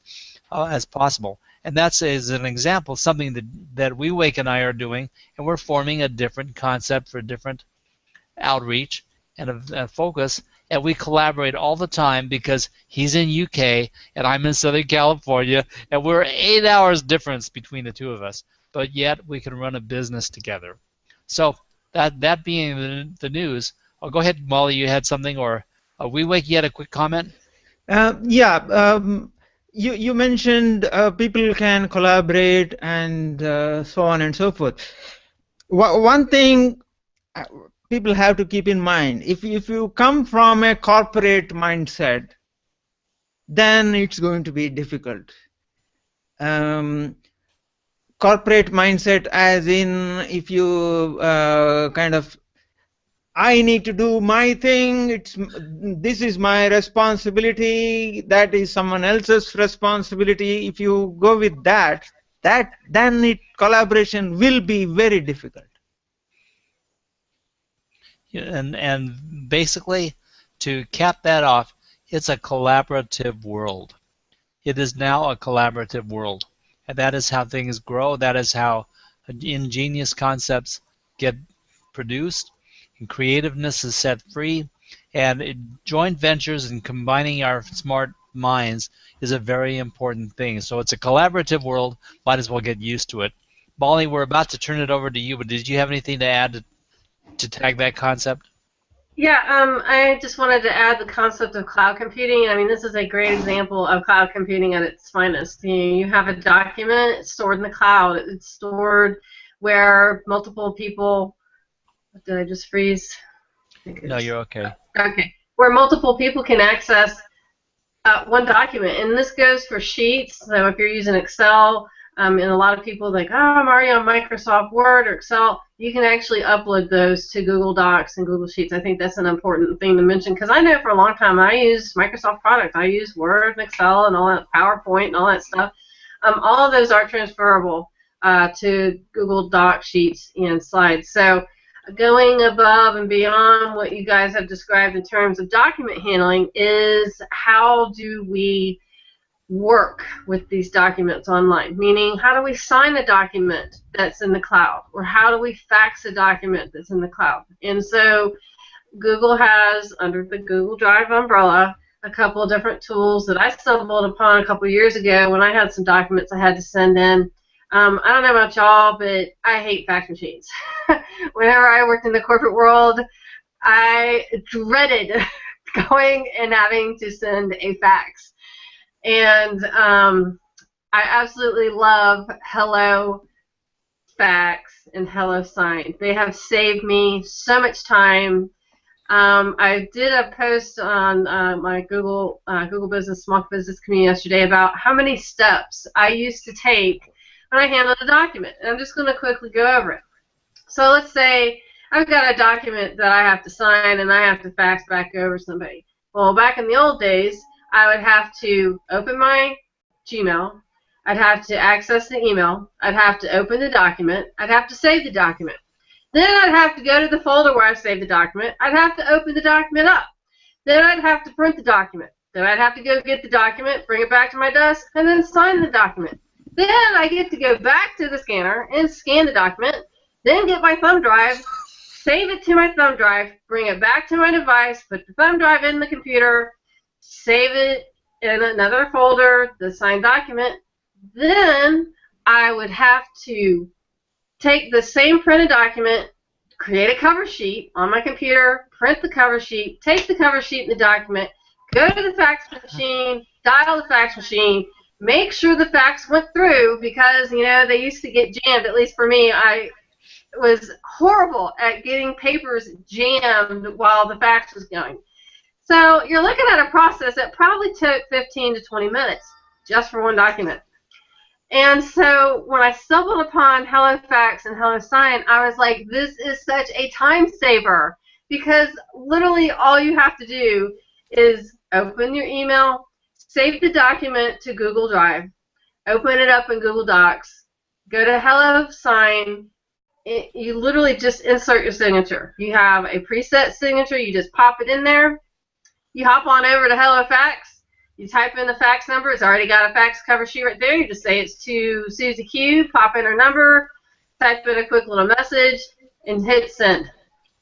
And that's as an example something that WeWake and I are doing, and we're forming a different concept for different outreach and a focus, and we collaborate all the time because he's in UK and I'm in Southern California, and we're 8 hours difference between the two of us, but yet we can run a business together. So that being the news, go ahead, Molly, you had something, or WeWake, you had a quick comment? Yeah, you mentioned people can collaborate and so on and so forth. One thing people have to keep in mind, if you come from a corporate mindset, then it's going to be difficult. Corporate mindset as in, if you kind of, I need to do my thing, this is my responsibility, that is someone else's responsibility. If you go with that, then collaboration will be very difficult. And basically, to cap that off, it's a collaborative world. It is now a collaborative world. And that is how things grow. That is how ingenious concepts get produced, and creativeness is set free. And joint ventures and combining our smart minds is a very important thing. So it's a collaborative world. Might as well get used to it. Molly, we're about to turn it over to you, but did you have anything to add to tag that concept? Yeah, I just wanted to add the concept of cloud computing. I mean, this is a great example of cloud computing at its finest. You have a document, it's stored in the cloud. It's stored where multiple people, did I just freeze? No, you're okay. Okay, where multiple people can access one document. And this goes for sheets. So if you're using Excel, and a lot of people like, oh, I'm already on Microsoft Word or Excel, you can actually upload those to Google Docs and Google Sheets. I think that's an important thing to mention, because I know for a long time I used Microsoft products. I used Word and Excel and all that, PowerPoint and all that stuff. All of those are transferable to Google Doc Sheets and Slides. So going above and beyond what you guys have described in terms of document handling is, how do we work with these documents online? Meaning, how do we sign a document that's in the cloud? Or how do we fax a document that's in the cloud? And so Google has, under the Google Drive umbrella, a couple of different tools that I stumbled upon a couple of years ago when I had some documents I had to send in. I don't know about y'all, but I hate fax machines. Whenever I worked in the corporate world, I dreaded going and having to send a fax. And I absolutely love Hello Fax and Hello Sign. They have saved me so much time. I did a post on my Google Business Small Business community yesterday about how many steps I used to take when I handled a document. And I'm just going to quickly go over it. So let's say I've got a document that I have to sign and I have to fax back over to somebody. Well, back in the old days, I would have to open my Gmail, I'd have to access the email, I'd have to open the document, I'd have to save the document. Then I'd have to go to the folder where I saved the document, I'd have to open the document up. Then I'd have to print the document. Then I'd have to go get the document, bring it back to my desk, and then sign the document. Then I get to go back to the scanner and scan the document, then get my thumb drive, save it to my thumb drive, bring it back to my device, put the thumb drive in the computer, save it in another folder, the signed document. Then I would have to take the same printed document, create a cover sheet on my computer, print the cover sheet, take the cover sheet in the document, go to the fax machine, dial the fax machine, make sure the fax went through, because, you know, they used to get jammed. At least for me, was horrible at getting papers jammed while the fax was going. So you're looking at a process that probably took 15 to 20 minutes just for one document. And so when I stumbled upon HelloFax and HelloSign, I was like, this is such a time saver, because literally all you have to do is open your email, save the document to Google Drive, open it up in Google Docs, go to HelloSign. You literally just insert your signature. You have a preset signature. You just pop it in there. You hop on over to HelloFax. You type in the fax number. It's already got a fax cover sheet right there. You just say it's to Susie Q, pop in her number, type in a quick little message, and hit send.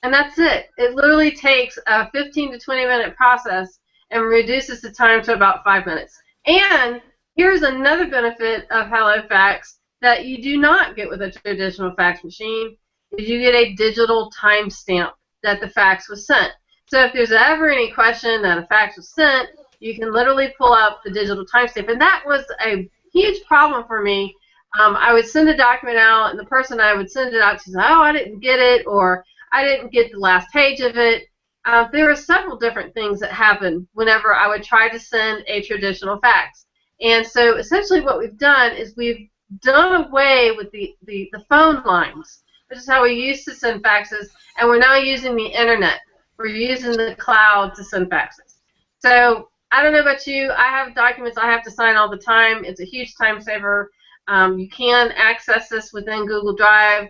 And that's it. It literally takes a 15 to 20 minute process and reduces the time to about 5 minutes. And here's another benefit of HelloFax that you do not get with a traditional fax machine, is you get a digital timestamp that the fax was sent. So if there's ever any question that a fax was sent, you can literally pull up the digital timestamp. And that was a huge problem for me. I would send a document out, and the person I would send it out to said, oh, I didn't get it, or I didn't get the last page of it. There were several different things that happened whenever I would try to send a traditional fax. And so essentially what we've done is we've done away with the phone lines, which is how we used to send faxes, and we're now using the internet. We're using the cloud to send faxes. So I don't know about you. I have documents I have to sign all the time. It's a huge time saver. You can access this within Google Drive.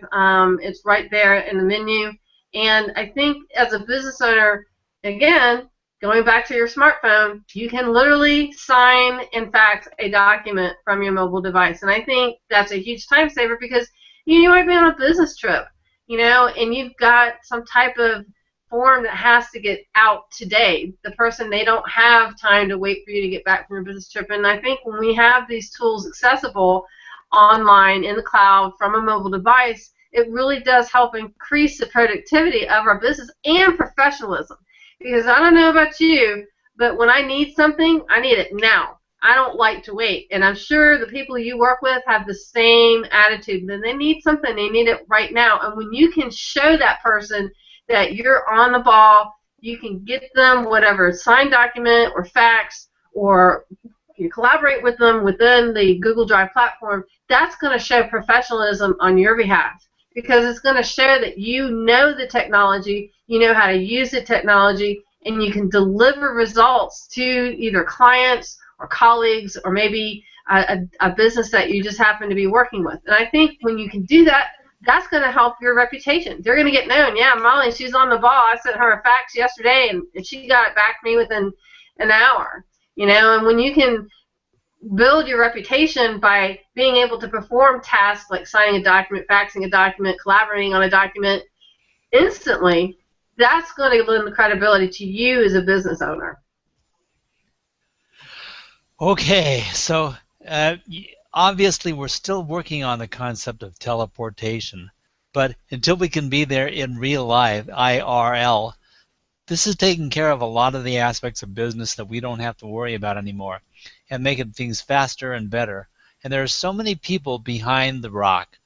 It's right there in the menu. And I think as a business owner, again, going back to your smartphone, you can literally sign and fax a document from your mobile device. And I think that's a huge time saver, because you might be on a business trip, and you've got some type of form that has to get out today. The person, they don't have time to wait for you to get back from your business trip. And I think when we have these tools accessible online, in the cloud, from a mobile device, it really does help increase the productivity of our business and professionalism. Because I don't know about you, but when I need something, I need it now. I don't like to wait. And I'm sure the people you work with have the same attitude. Then they need something, they need it right now. And when you can show that person that you're on the ball, you can get them whatever signed document or fax, or you collaborate with them within the Google Drive platform, that's going to show professionalism on your behalf, because it's going to show that you know the technology, you know how to use the technology, and you can deliver results to either clients or colleagues, or maybe a business that you just happen to be working with. And I think when you can do that, that's going to help your reputation. They're going to get known. Yeah, Molly, she's on the ball. I sent her a fax yesterday, and she got it back to me within an hour. And when you can build your reputation by being able to perform tasks like signing a document, faxing a document, collaborating on a document instantly, that's going to lend the credibility to you as a business owner. Okay, so obviously we're still working on the concept of teleportation, but until we can be there in real life, IRL, this is taking care of a lot of the aspects of business that we don't have to worry about anymore, and making things faster and better. And there are so many people behind the rock.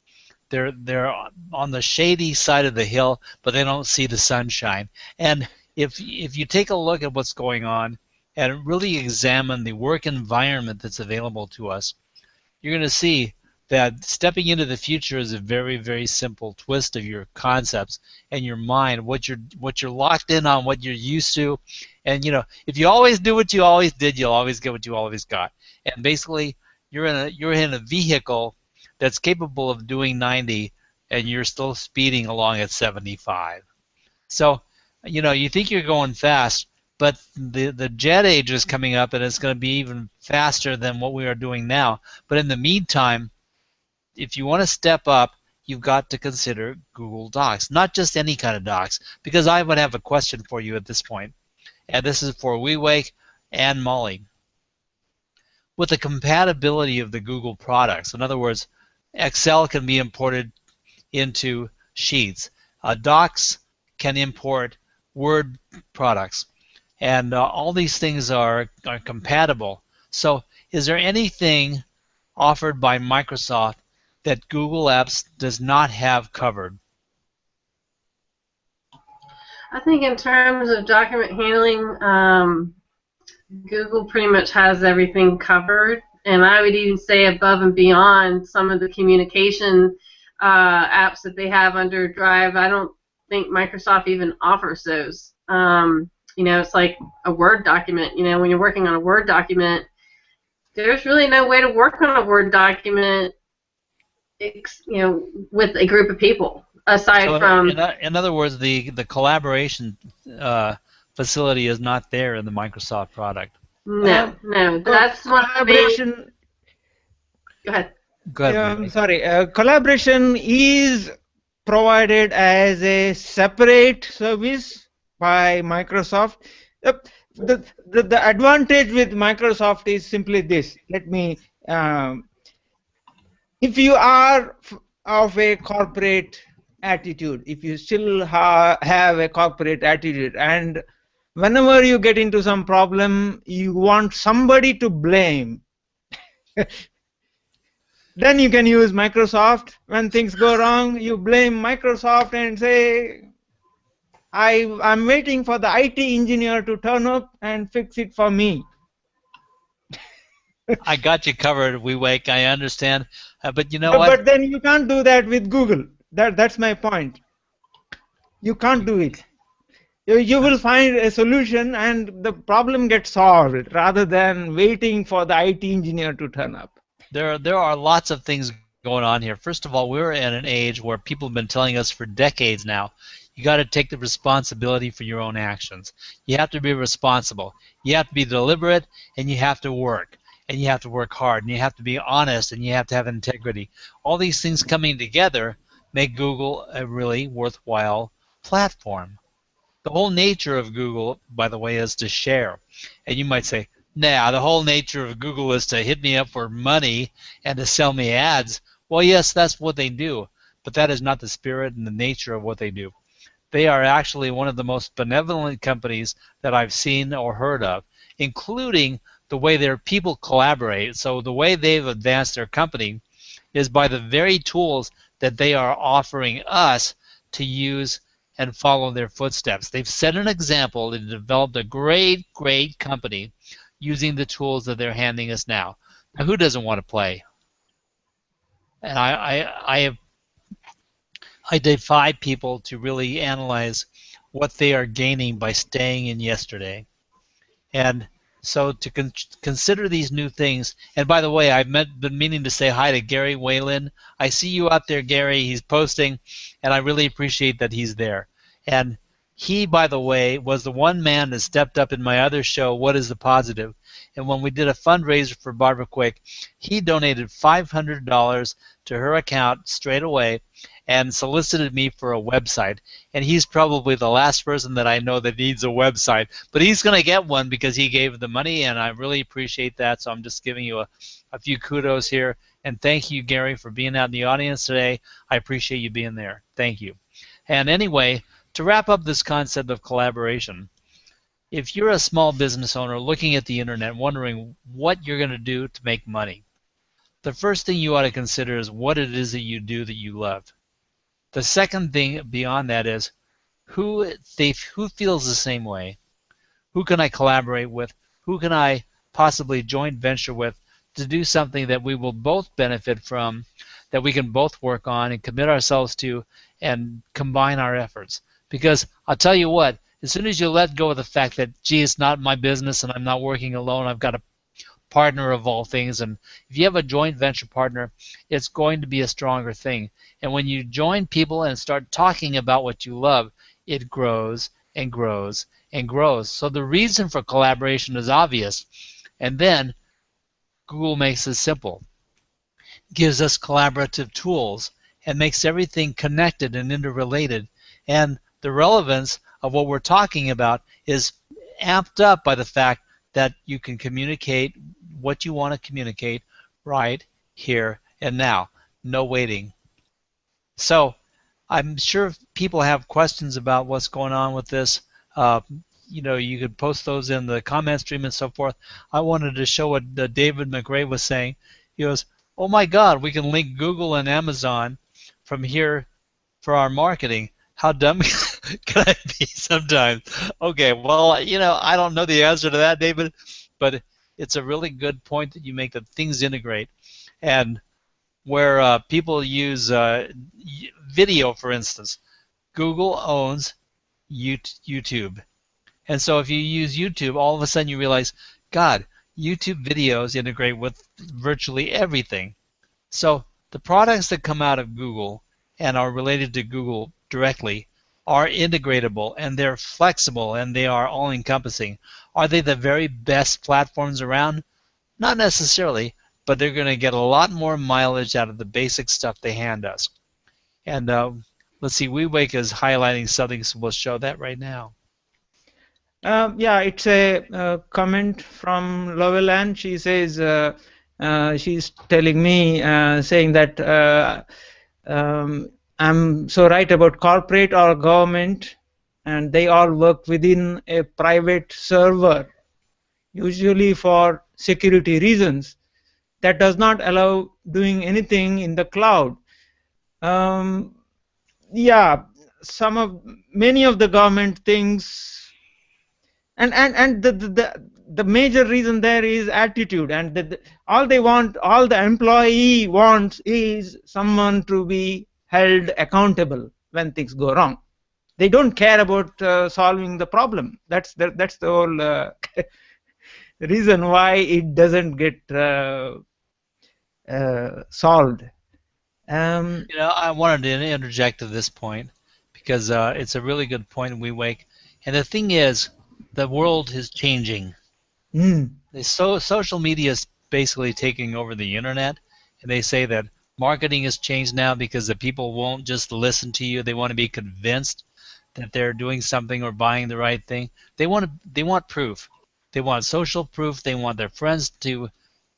They're on the shady side of the hill, but they don't see the sunshine. And if you take a look at what's going on and really examine the work environment that's available to us, you're going to see that stepping into the future is a very, very simple twist of your concepts and your mind, what you're locked in on, what you're used to. And if you always do what you always did, you'll always get what you always got. And basically, you're in a vehicle that's capable of doing 90, and you're still speeding along at 75. So, you think you're going fast, but the jet age is coming up, and it's going to be even faster than what we are doing now. But in the meantime, if you want to step up, you've got to consider Google Docs, not just any kind of docs, because I would have a question for you at this point, and this is for Vivek and Molly. With the compatibility of the Google products, in other words, Excel can be imported into Sheets. Docs can import Word products, and all these things are compatible. So is there anything offered by Microsoft that Google Apps does not have covered? I think in terms of document handling, Google pretty much has everything covered, and I would even say above and beyond some of the communication apps that they have under Drive. I don't think Microsoft even offers those. It's like a Word document. When you're working on a Word document, there's really no way to work on a Word document, with a group of people aside from. In other words, the collaboration facility is not there in the Microsoft product. No, that's one of the main. Go ahead. Go ahead. Sorry, collaboration is provided as a separate service by Microsoft. The advantage with Microsoft is simply this. If you are of a corporate attitude, if you still have a corporate attitude, and whenever you get into some problem, you want somebody to blame, then you can use Microsoft. When things go wrong, you blame Microsoft and say, I'm waiting for the IT engineer to turn up and fix it for me. I got you covered, Vivek. I understand. But you know what? But then you can't do that with Google. That's my point. You can't do it. You will find a solution and the problem gets solved rather than waiting for the IT engineer to turn up. There are lots of things going on here. First of all, we're in an age where people have been telling us for decades now, you got to take the responsibility for your own actions. You have to be responsible. You have to be deliberate, and you have to work. And you have to work hard, and you have to be honest, and you have to have integrity. All these things coming together make Google a really worthwhile platform. The whole nature of Google, by the way, is to share. And you might say, nah, the whole nature of Google is to hit me up for money and to sell me ads. Well, yes, that's what they do, but that is not the spirit and the nature of what they do. They are actually one of the most benevolent companies that I've seen or heard of, including the way their people collaborate. So the way they've advanced their company is by the very tools that they are offering us to use and follow their footsteps. They've set an example. They've developed a great, great company using the tools that they're handing us now. Now, who doesn't want to play? And I defy people to really analyze what they are gaining by staying in yesterday. And so to consider these new things, and by the way, I've been meaning to say hi to Gary Whalen. I see you out there, Gary. He's posting, and I really appreciate that he's there. And he, by the way, was the one man that stepped up in my other show, What is the Positive? And when we did a fundraiser for Barbara Quick, he donated $500 to her account straight away and solicited me for a website. And he's probably the last person that I know that needs a website. But he's going to get one because he gave the money, and I really appreciate that. So I'm just giving you a few kudos here. And thank you, Gary, for being out in the audience today. I appreciate you being there. Thank you. And anyway, to wrap up this concept of collaboration, if you're a small business owner looking at the internet wondering what you're going to do to make money, the first thing you ought to consider is what it is that you do that you love. The second thing beyond that is who feels the same way. Who can I collaborate with? Who can I possibly joint venture with to do something that we will both benefit from, that we can both work on and commit ourselves to and combine our efforts? Because I'll tell you what, as soon as you let go of the fact that, gee, it's not my business and I'm not working alone, I've got a partner of all things, and if you have a joint venture partner, it's going to be a stronger thing. And when you join people and start talking about what you love, it grows and grows and grows. So the reason for collaboration is obvious. And then Google makes it simple. Gives us collaborative tools and makes everything connected and interrelated. And the relevance of what we're talking about is amped up by the fact that you can communicate what you want to communicate right here and now. No waiting. So I'm sure people have questions about what's going on with this. You could post those in the comment stream and so forth. I wanted to show what David McRae was saying. He goes, oh my God, we can link Google and Amazon from here for our marketing. How dumb can I be sometimes? Okay, well, I don't know the answer to that, David, but it's a really good point that you make that things integrate. And where people use video, for instance, Google owns YouTube. And so if you use YouTube, all of a sudden you realize, God, YouTube videos integrate with virtually everything. So the products that come out of Google and are related to Google directly are integratable and they're flexible and they are all encompassing. Are they the very best platforms around? Not necessarily, but they're going to get a lot more mileage out of the basic stuff they hand us. And let's see, WeWake is highlighting something, so we'll show that right now. Yeah, it's a comment from Loveland. She says, she's telling me, saying that I'm so right about corporate or government, and they all work within a private server, usually for security reasons. That does not allow doing anything in the cloud. Yeah, many of the government things. And the major reason there is attitude, and all the employee wants is someone to be held accountable when things go wrong. They don't care about solving the problem. That's the whole reason why it doesn't get solved. I wanted to interject at this point because it's a really good point, WeWake. And the thing is, the world is changing. Social media is basically taking over the internet, and they say that marketing has changed now because the people won't just listen to you. They want to be convinced that they're doing something or buying the right thing. They want proof. They want social proof. They want their friends to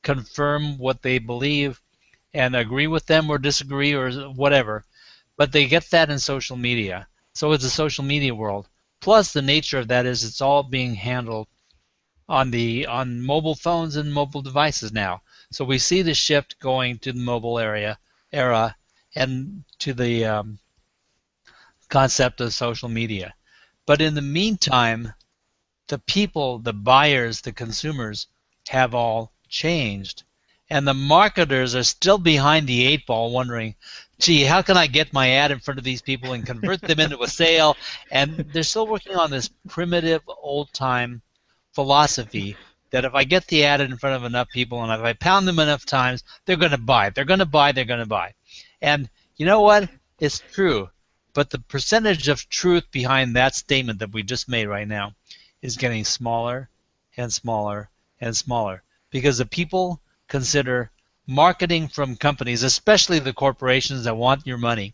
confirm what they believe and agree with them or disagree or whatever. But they get that in social media. So it's a social media world. Plus, the nature of that is it's all being handled on mobile phones and mobile devices now. So we see the shift going to the mobile era and to the concept of social media. But in the meantime, the people, the buyers, the consumers have all changed. And the marketers are still behind the eight ball wondering, gee, how can I get my ad in front of these people and convert them into a sale? And they're still working on this primitive, old-time philosophy that if I get the ad in front of enough people and if I pound them enough times, they're going to buy. They're going to buy. They're going to buy. And you know what? It's true. But the percentage of truth behind that statement that we just made right now is getting smaller and smaller and smaller because the people consider marketing from companies, especially the corporations that want your money,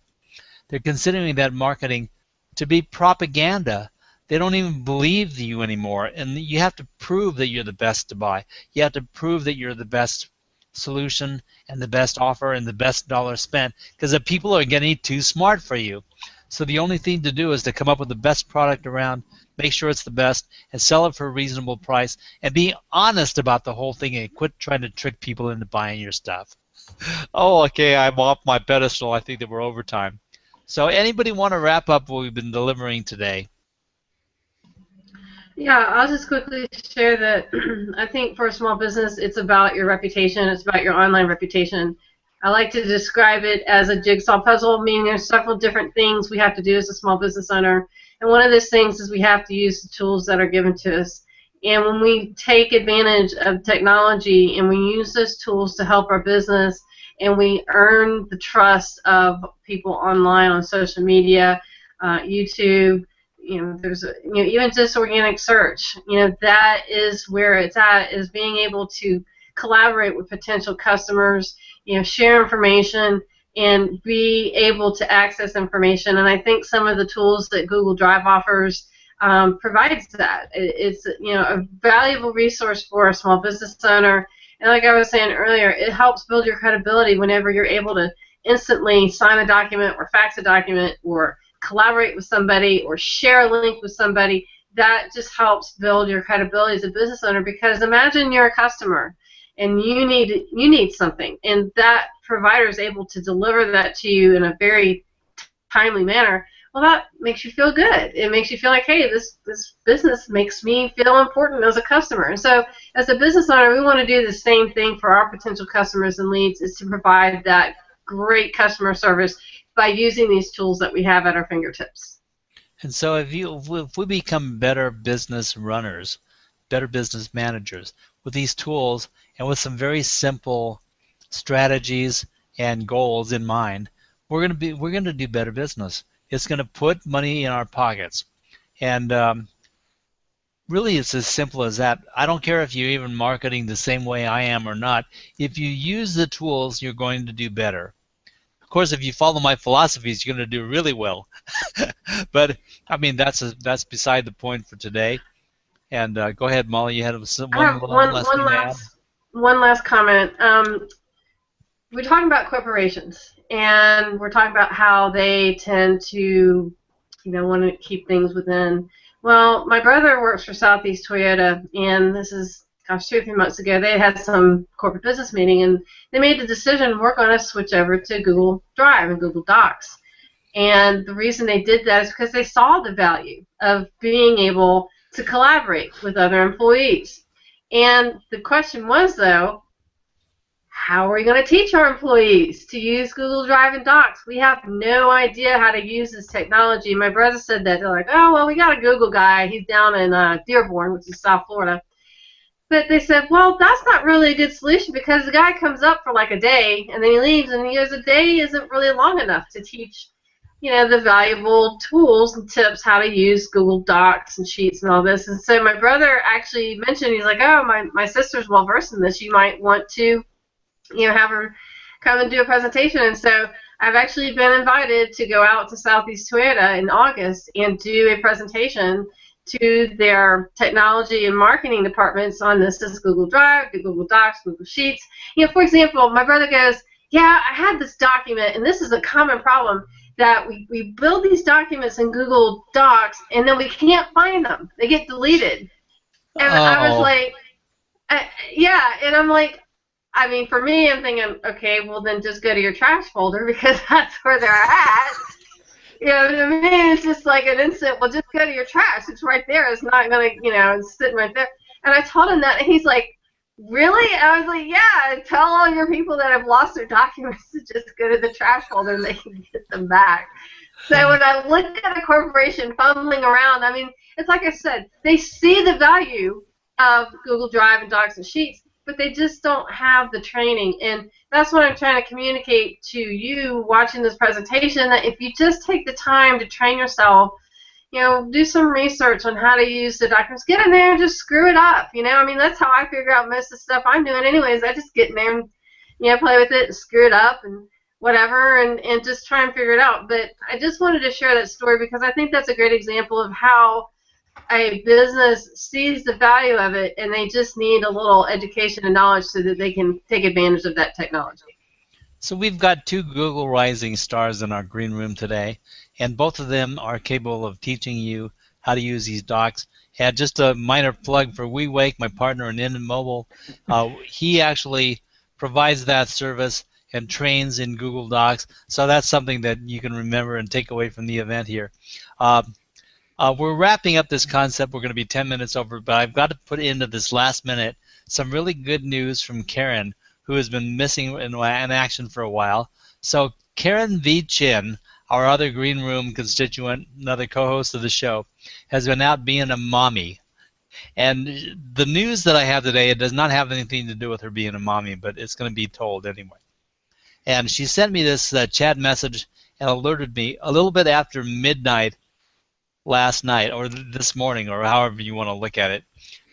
they're considering that marketing to be propaganda. They don't even believe you anymore, and you have to prove that you're the best to buy. You have to prove that you're the best solution and the best offer and the best dollar spent because the people are getting too smart for you. So the only thing to do is to come up with the best product around, make sure it's the best, and sell it for a reasonable price, and be honest about the whole thing and quit trying to trick people into buying your stuff. Oh, okay, I'm off my pedestal. I think that we're over time. So anybody want to wrap up what we've been delivering today? Yeah, I'll just quickly share that I think for a small business, it's about your reputation. It's about your online reputation. I like to describe it as a jigsaw puzzle, meaning there's several different things we have to do as a small business owner. And one of those things is we have to use the tools that are given to us. And when we take advantage of technology and we use those tools to help our business and we earn the trust of people online on social media, YouTube, there's even just organic search, that is where it's at, is being able to collaborate with potential customers, share information, and be able to access information. And I think some of the tools that Google Drive offers provides that. It's a valuable resource for a small business owner. And like I was saying earlier, it helps build your credibility whenever you're able to instantly sign a document or fax a document or collaborate with somebody or share a link with somebody. That just helps build your credibility as a business owner, because imagine you're a customer and you need something, and that provider is able to deliver that to you in a very timely manner. well, that makes you feel good. It makes you feel like, hey, this business makes me feel important as a customer. And so as a business owner, we want to do the same thing for our potential customers and leads, is to provide that great customer service by using these tools that we have at our fingertips. And so if we become better business runners, better business managers with these tools and with some very simple strategies and goals in mind, we're going to do better business. It's going to put money in our pockets. And really, it's as simple as that. I don't care if you're even marketing the same way I am or not. If you use the tools, you're going to do better. Of course, if you follow my philosophies, you're going to do really well. But I mean, that's beside the point for today. And go ahead, Molly. You had I have one last thing to add. one last comment. We're talking about corporations, and we're talking about how they tend to, want to keep things within. Well, my brother works for Southeast Toyota, and this is, 2 or 3 months ago, they had some corporate business meeting, and they made the decision, we're going to switch over to Google Drive and Google Docs. And the reason they did that is because they saw the value of being able to collaborate with other employees. And the question was, though, how are we going to teach our employees to use Google Drive and Docs? We have no idea how to use this technology. My brother said that. They're like, oh, well, we got a Google guy. He's down in Dearborn, which is South Florida. But they said, well, that's not really a good solution because the guy comes up for like a day, and then he leaves, and he goes, a day isn't really long enough to teach the valuable tools and tips how to use Google Docs and Sheets and all this. And so my brother actually mentioned, he's like, oh, my sister's well versed in this. You might want to have her come and do a presentation. And so I've actually been invited to go out to Southeast Toyota in August and do a presentation to their technology and marketing departments on this is Google Drive, Google Docs, Google Sheets. For example, my brother goes, yeah, I had this document, and this is a common problem, that we build these documents in Google Docs, and then we can't find them. They get deleted. And I was like, yeah, and I'm like, I mean, for me, I'm thinking, okay, well, then just go to your trash folder because that's where they're at. You know what I mean? It's just like an instant, well, just go to your trash. It's right there. It's not going to, it's sitting right there. And I told him that, and he's like, really? And I was like, yeah, tell all your people that have lost their documents to just go to the trash folder and they can get them back. So when I look at a corporation fumbling around, I mean, it's like I said, they see the value of Google Drive and Docs and Sheets, but they just don't have the training. And that's what I'm trying to communicate to you watching this presentation, that if you just take the time to train yourself, do some research on how to use the documents, get in there and just screw it up. I mean, that's how I figure out most of the stuff I'm doing anyways. I just get in there and, play with it and screw it up and whatever and just try and figure it out. But I just wanted to share that story because I think that's a great example of how a business sees the value of it, and they just need a little education and knowledge so that they can take advantage of that technology. So we've got 2 Google Rising Stars in our green room today, and both of them are capable of teaching you how to use these docs. And just a minor plug for WeWake, my partner in Mobile, he actually provides that service and trains in Google Docs. So that's something that you can remember and take away from the event here. We're wrapping up this concept. We're going to be 10 minutes over, but I've got to put into this last minute some really good news from Karen, who has been missing in action for a while. So Karen V. Chin, our other green room constituent, another co-host of the show, has been out being a mommy. And the news that I have today, it does not have anything to do with her being a mommy, but it's going to be told anyway. And she sent me this chat message and alerted me a little bit after midnight last night, or this morning, or however you want to look at it.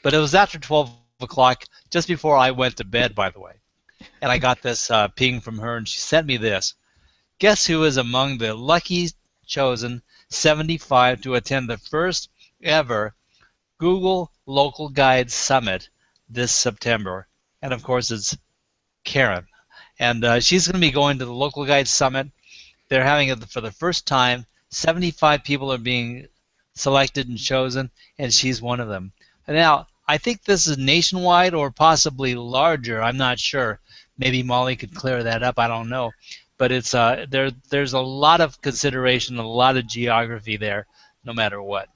But it was after 12 o'clock, just before I went to bed, by the way. And I got this ping from her, and she sent me this. Guess who is among the lucky chosen 75 to attend the first ever Google Local Guide Summit this September? And of course, it's Karen. And she's going to be going to the Local Guide Summit. They're having it for the first time. 75 people are being selected and chosen, and she's one of them. Now, I think this is nationwide or possibly larger. I'm not sure. Maybe Molly could clear that up. I don't know. but it's there's a lot of consideration, a lot of geography there, no matter what.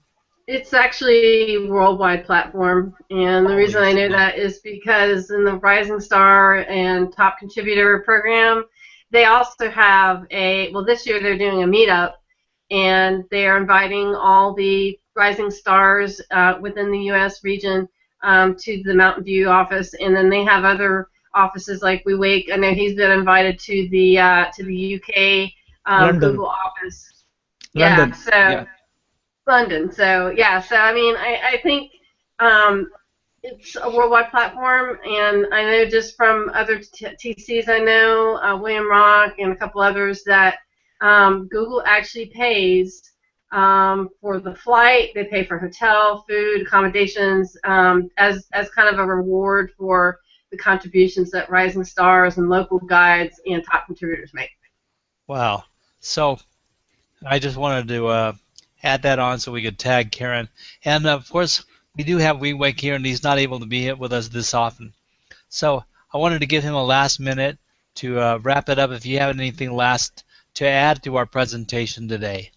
It's actually a worldwide platform, and the reason Holy I know smoke. that is because in the Rising Star and Top Contributor program, they also have well, this year they're doing a meetup, and they are inviting all the Rising Stars within the U.S. region to the Mountain View office, and then they have other offices like We Wake. I know he's been invited to the UK London, Google office. Yeah, London. so Yeah. London. So yeah, so I mean, I think um, it's a worldwide platform, and I know just from other TCs I know, William Rock and a couple others, that Google actually pays for the flight. They pay for hotel, food, accommodations as kind of a reward for the contributions that Rising Stars and local guides and top contributors make. Wow. So I just wanted to add that on so we could tag Karen. And of course, we do have WeWake here, and he's not able to be here with us this often. So I wanted to give him a last minute to wrap it up if you have anything last to add to our presentation today.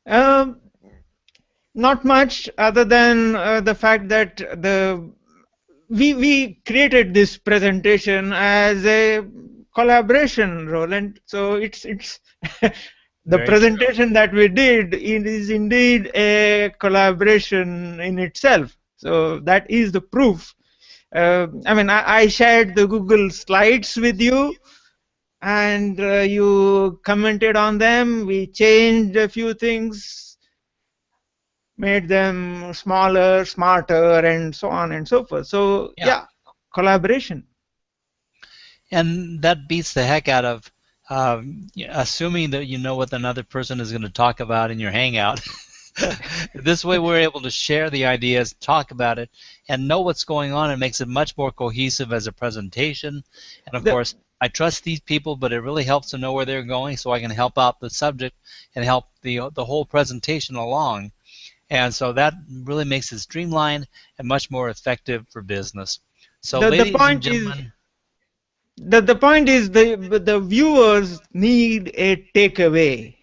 Um, Not much other than the fact that we created this presentation as a collaboration role, and so it's the Very true. presentation that we did, it is indeed a collaboration in itself. So that is the proof. I mean, I shared the Google slides with you, and you commented on them. We changed a few things, made them smaller, smarter, and so on and so forth. So Yeah. yeah, collaboration. And that beats the heck out of assuming that you know what another person is going to talk about in your hangout. This way we're able to share the ideas, talk about it, and know what's going on. It makes it much more cohesive as a presentation. And of The, course, I trust these people, but it really helps to know where they're going so I can help out the subject and help the whole presentation along. And so that really makes it streamlined and much more effective for business. So the ladies and point is gentlemen, the point is the viewers need a takeaway.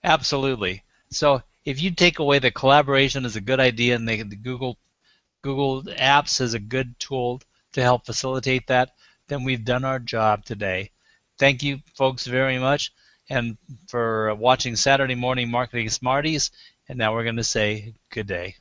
absolutely. So if you take away that collaboration is a good idea and the Google Apps is a good tool to help facilitate that, then we've done our job today. Thank you, folks, very much, and for watching Saturday Morning Marketing Smarties. And now we're going to say good day.